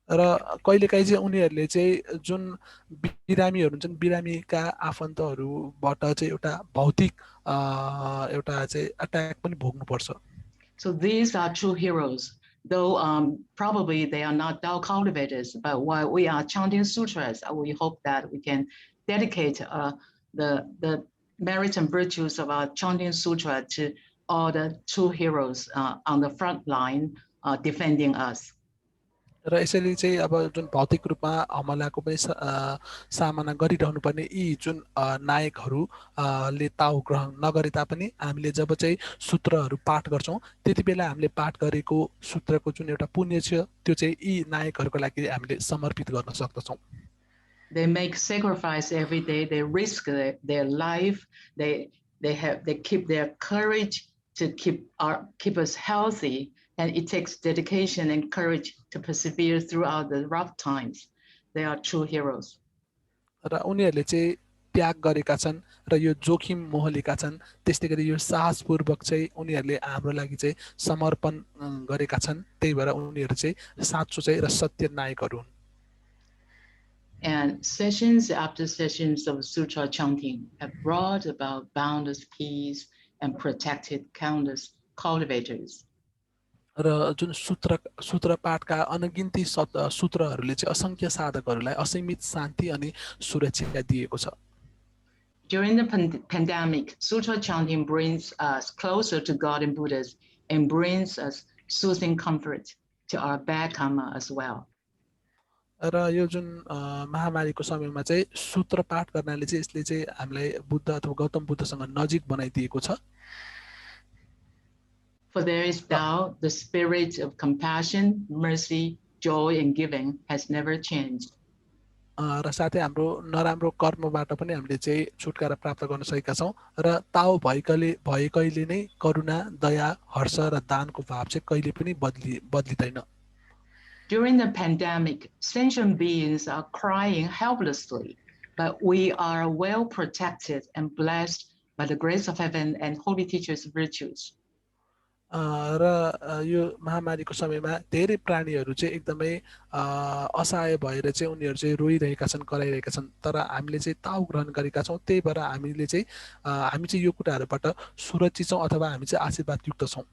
र कहिलेकाहीँ चाहिँ उनीहरूले चाहिँ जुन बिरामीहरू हुन्छन् बिरामीका आफन्तहरूबाट चाहिँ एउटा भौतिक एउटा चाहिँ अट्याक पनि भोग्नु पर्छ. So these are true heroes, though probably they are not Tao cultivators, but while we are chanting sutras, we hope that we can dedicate the merits and virtues of our chanting sutra to all the true heroes on the front line defending us. र यसैले चाहिँ अब जुन भौतिक रूपमा हमलाको पनि सामना गरिरहनु पर्ने यी जुन नायकहरूले ताउ ग्रहण नगरे तापनि हामीले जब चाहिँ सूत्रहरू पाठ गर्छौं त्यति बेला हामीले पाठ गरेको सूत्रको जुन एउटा पुण्य छ त्यो चाहिँ यी नायकहरूको लागि हामीले समर्पित गर्न सक्दछौं. They make sacrifice every day. They risk their life. They keep their courage to keep us healthy. And it takes dedication and courage to persevere throughout the rough times. They are true heroes. र उनीहरूले चाहिँ त्याग गरेका छन् र यो जोखिम मोहलेका छन् त्यस्तै गरी यो साहसपूर्वक चाहिँ उनीहरूले हाम्रो लागि चाहिँ समर्पण गरेका छन् त्यही भएर उनीहरू चाहिँ साँचो चाहिँ र सत्य नायकहरू हुन्. And sessions after sessions of sutra chanting have brought about boundless peace and protected countless cultivators. र जुन सूत्र पाठका अनगिन्ती सूत्रहरूले चाहिँ असंख्य साधकहरूलाई असीमित शान्ति अनि सुरक्षा दिएको छ. During the pandemic, sutra chanting brings us closer to God and Buddhas and brings us soothing comfort to our bad karma as well. र यो जुन महामारीको समयमा चाहिँ सूत्र पाठ गर्नाले चाहिँ यसले चाहिँ हामीलाई बुद्ध अथवा गौतम बुद्धसँग नजिक बनाइदिएको छ. For there is Tao, the spirit of compassion, mercy, joy in giving has never changed. र साथै हाम्रो नराम्रो कर्मबाट पनि हामीले चाहिँ छुटकारा प्राप्त गर्न सकेका छौं र ताओ भएकैले नै करुणा दया हर्ष र दानको भाव चाहिँ कहिले पनि बदलिदैन. During the pandemic, sentient beings are crying helplessly, but we are well protected and blessed by the grace of heaven and holy teachers' virtues. र यो महामारीको समयमा धेरै प्राणीहरू चाहिँ एकदमै असहाय भएर चाहिँ उनीहरू चाहिँ रोइरहेका छन् कराइरहेका छन् तर हामीले चाहिँ ताउ ग्रहण गरेका छौं त्यही भएर हामी चाहिँ यो कुराहरुबाट सुरक्षित छौं अथवा हामी चाहिँ आशीर्वाद युक्त छौं.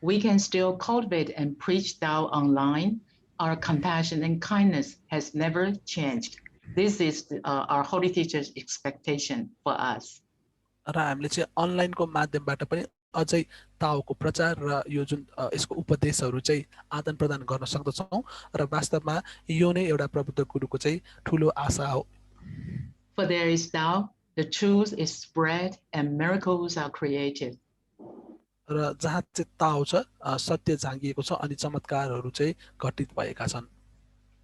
We can still cultivate and preach Tao online. Our compassion and kindness has never changed. This is our holy teachers' expectation for us. र हामीले चाहिँ अनलाइनको माध्यमबाट पनि अझै ताओको प्रचार र यो जुन यसको उपदेशहरू चाहिँ आदान प्रदान गर्न सक्दछौं र वास्तवमा यो नै एउटा प्रबुद्ध गुरुको चाहिँ ठूलो आशा हो. For there is Tao, the truth is spread and miracles are created. र जहाँ चाहिँ ताओ छ सत्य झाँगिएको छ अनि चमत्कारहरू चाहिँ घटित भएका छन्.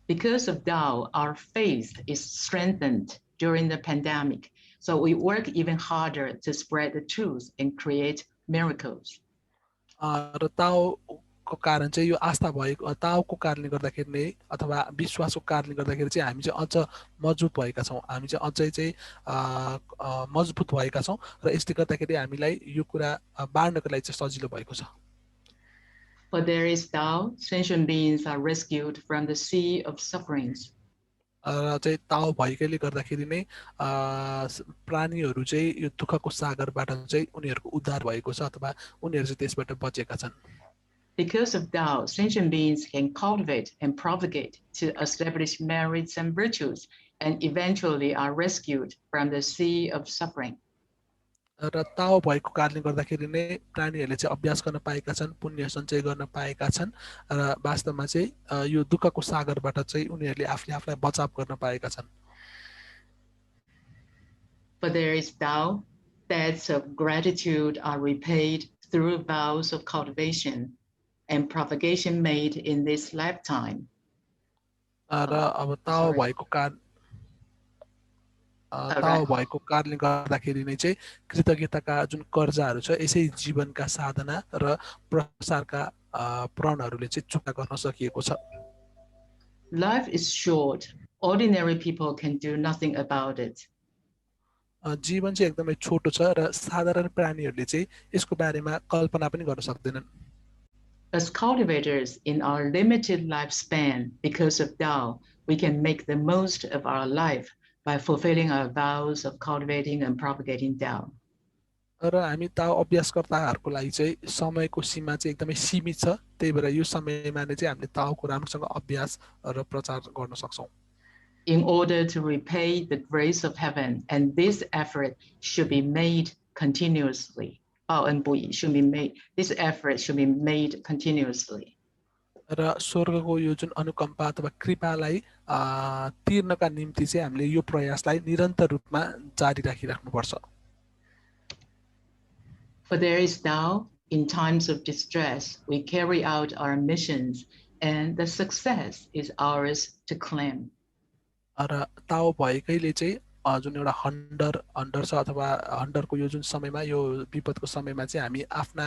Because of Tao, our faith is strengthened during the pandemic. So we work even harder to spread the truth and create miracles. र ताओको कारण चाहिँ यो आस्था भएको ताओको कारणले गर्दाखेरि नै अथवा विश्वासको कारणले गर्दाखेरि चाहिँ हामी चाहिँ अझ मजबुत भएका छौं हामी चाहिँ अझै चाहिँ मजबुत भएका छौं र यसले गर्दाखेरि हामीलाई यो कुरा बाँड्नको लागि चाहिँ सजिलो भएको छ. For there is Tao, sentient beings are rescued from the sea of sufferings. र चाहिँ ताओ भएकैले गर्दाखेरि नै प्राणीहरू चाहिँ यो दुःखको सागरबाट चाहिँ उनीहरुको उद्धार भएको छ अथवा उनीहरु चाहिँ त्यसबाट बचेका छन्. Because of Tao, sentient beings can cultivate and propagate to establish merits and virtues and eventually are rescued from the sea of suffering. र ताओ भएको कारणले गर्दाखेरि नै प्राणीहरूले चाहिँ अभ्यास गर्न पाएका छन् पुण्य सञ्चय गर्न पाएका छन् र वास्तवमा चाहिँ यो दुःखको सागरबाट चाहिँ उनीहरूले आफूलाई बचाव गर्न पाएका छन्. For there is Tao, debts of gratitude are repaid through vows of cultivation and propagation made in this lifetime. र अब ताओ भएको कारणले गर्दाखेरि नै चाहिँ कृतज्ञताका जुन कर्जाहरू छ यसै जीवनका साधना र प्रसारका प्रणहरूले चाहिँ चुक्ता गर्न सकिएको छ. Life is short. Ordinary people can do nothing about it. जीवन चाहिँ एकदमै छोटो छ र साधारण प्राणीहरूले चाहिँ यसको बारेमा कल्पना पनि गर्न सक्दैनन्. As cultivators in our limited lifespan, because of Tao, we can make the most of our life by fulfilling our vows of cultivating and propagating Tao. र हामी ताओ अभ्यासकर्ताहरूको लागि चाहिँ समयको सीमा चाहिँ एकदमै सीमित छ त्यही भएर यो समयमा नै चाहिँ हामीले ताओको राम्रोसँग अभ्यास र प्रचार गर्न सक्छौं. In order to repay the grace of heaven, and this effort should be made continuously. This effort should be made continuously. र स्वर्गको यो जुन अनुकम्पा अथवा कृपालाई तिर्नका निम्ति चाहिँ हामीले यो प्रयासलाई निरन्तर रूपमा जारी राखिराख्नुपर्छ. For there is Tao, in times of distress, we carry out our missions, and the success is ours to claim. र ताओ भएकैले चाहिँ जुन एउटा हन्डर छ अथवा हन्डरको यो जुन समयमा यो विपदको समयमा चाहिँ हामी आफ्ना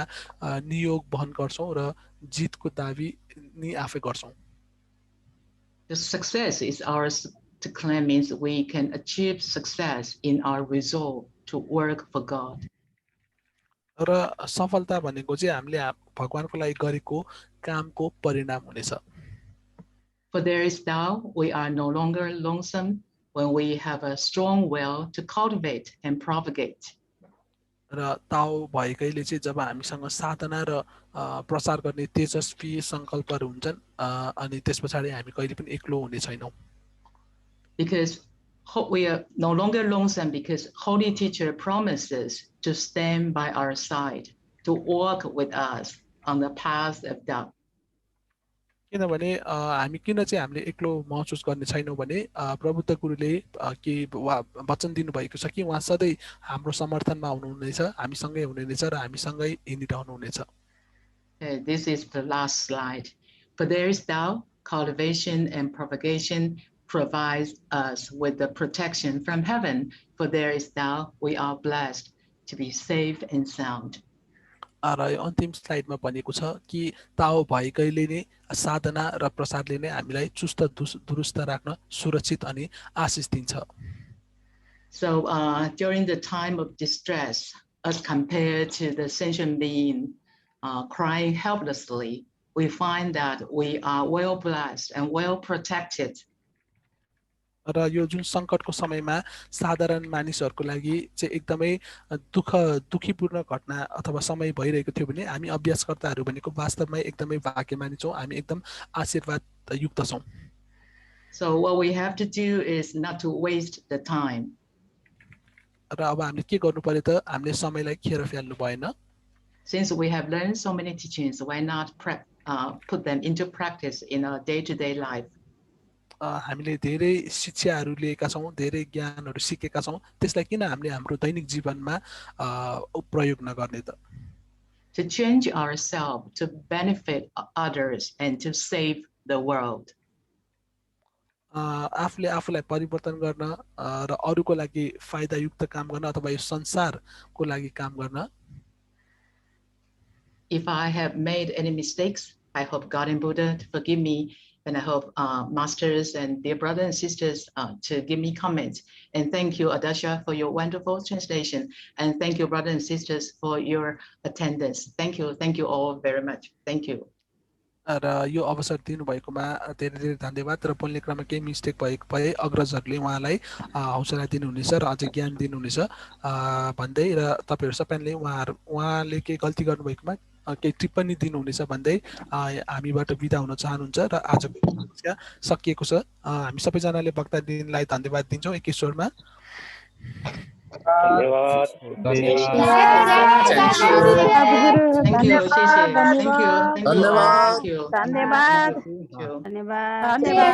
नियोग वहन गर्छौं र जितको दाबी नि आफै गर्छौं. The success is ours to claim means we can achieve success in our resolve to work for God. र सफलता भनेको चाहिँ हामीले भगवानको लागि गरेको कामको परिणाम हुनेछ. For there is Tao, we are no longer lonesome when we have a strong will to cultivate and propagate. र ताओ भएकैले चाहिँ जब हामीसँग साधना र प्रसार गर्ने तेजस्वी संकल्पहरू हुन्छन् अनि त्यसपछि हामी कहिले पनि एक्लो हुने छैनौं. Because we are no longer lonesome because Holy Teacher promises to stand by our side, to walk with us on the path of Tao. किनभने हामी किन चाहिँ हामीले एक्लो महसुस गर्ने छैनौं भने प्रबुद्ध गुरुले के वचन दिनुभएको छ कि उहाँ सधैं हाम्रो समर्थनमा हुनुहुनेछ हामीसँगै हुनुहुनेछ र हामीसँगै हिँडिरहनु हुनेछ. This is the last slide. For there is Tao, cultivation and propagation provides us with the protection from heaven, for there is thou, we are blessed to be safe and sound. र यो अन्तिम स्लाइडमा भनेको छ कि ताओ भएकैले नै साधना र प्रसादले नै हामीलाई चुस्त दुरुस्त राख्न सुरक्षित अनि आशिष दिन्छ. So during the time of distress, as compared to the sentient being crying helplessly, we find that we are well blessed and well protected. र यो जुन संकटको समयमा साधारण मानिसहरुको लागि चाहिँ एकदमै दुखीपूर्ण घटना अथवा समय भइरहेको थियो भने हामी अभ्यासकर्ताहरु भनेको वास्तवमै एकदमै भाग्यमानी छौं, हामी एकदम आशीर्वाद युक्त छौं. So what we have to do is not to waste the time. र अब हामीले के गर्नु पर्यो त हामीले समयलाई खेर फाल्नु भएन. Since we have learned so many teachings, why not put them into practice in our day-to-day life? हामीले धेरै शिक्षाहरु लिएका छौं, धेरै ज्ञानहरु सिकेका छौं, त्यसलाई किन हामीले हाम्रो दैनिक जीवनमा प्रयोग नगर्ने त? To change ourselves to benefit others and to save the world. आफूले आफूलाई परिवर्तन गर्न र अरूको लागि फाइदायुक्त काम गर्न अथवा यो संसारको लागि काम गर्न. If I have made any mistakes, I hope God and Buddha to forgive me, and I hope masters and dear brothers and sisters to give me comments. And thank you, Adasha, for your wonderful translation, and thank you, brothers and sisters, for your attendance. Thank you all very much. Thank you. र यो अवसर दिनुभएकोमा धेरै धेरै धन्यवाद. र बोल्ने क्रममा केही मिस्टेक भए अग्रजहरुले उहाँलाई हौसला दिनुहुनेछ र अझ ज्ञान दिनुहुनेछ भन्दै, र तपाईहरु सबैले उहाँले के गल्ती गर्नुभएकोमा केही टिप्पणी दिनुहुनेछ भन्दै हामीबाट बिदा हुन चाहनुहुन्छ. र आजको कक्षा सकिएको छ. हामी सबैजनाले वक्ता दिनलाई धन्यवाद दिन्छौं एक स्वरमा. धन्यवाद. Thank you.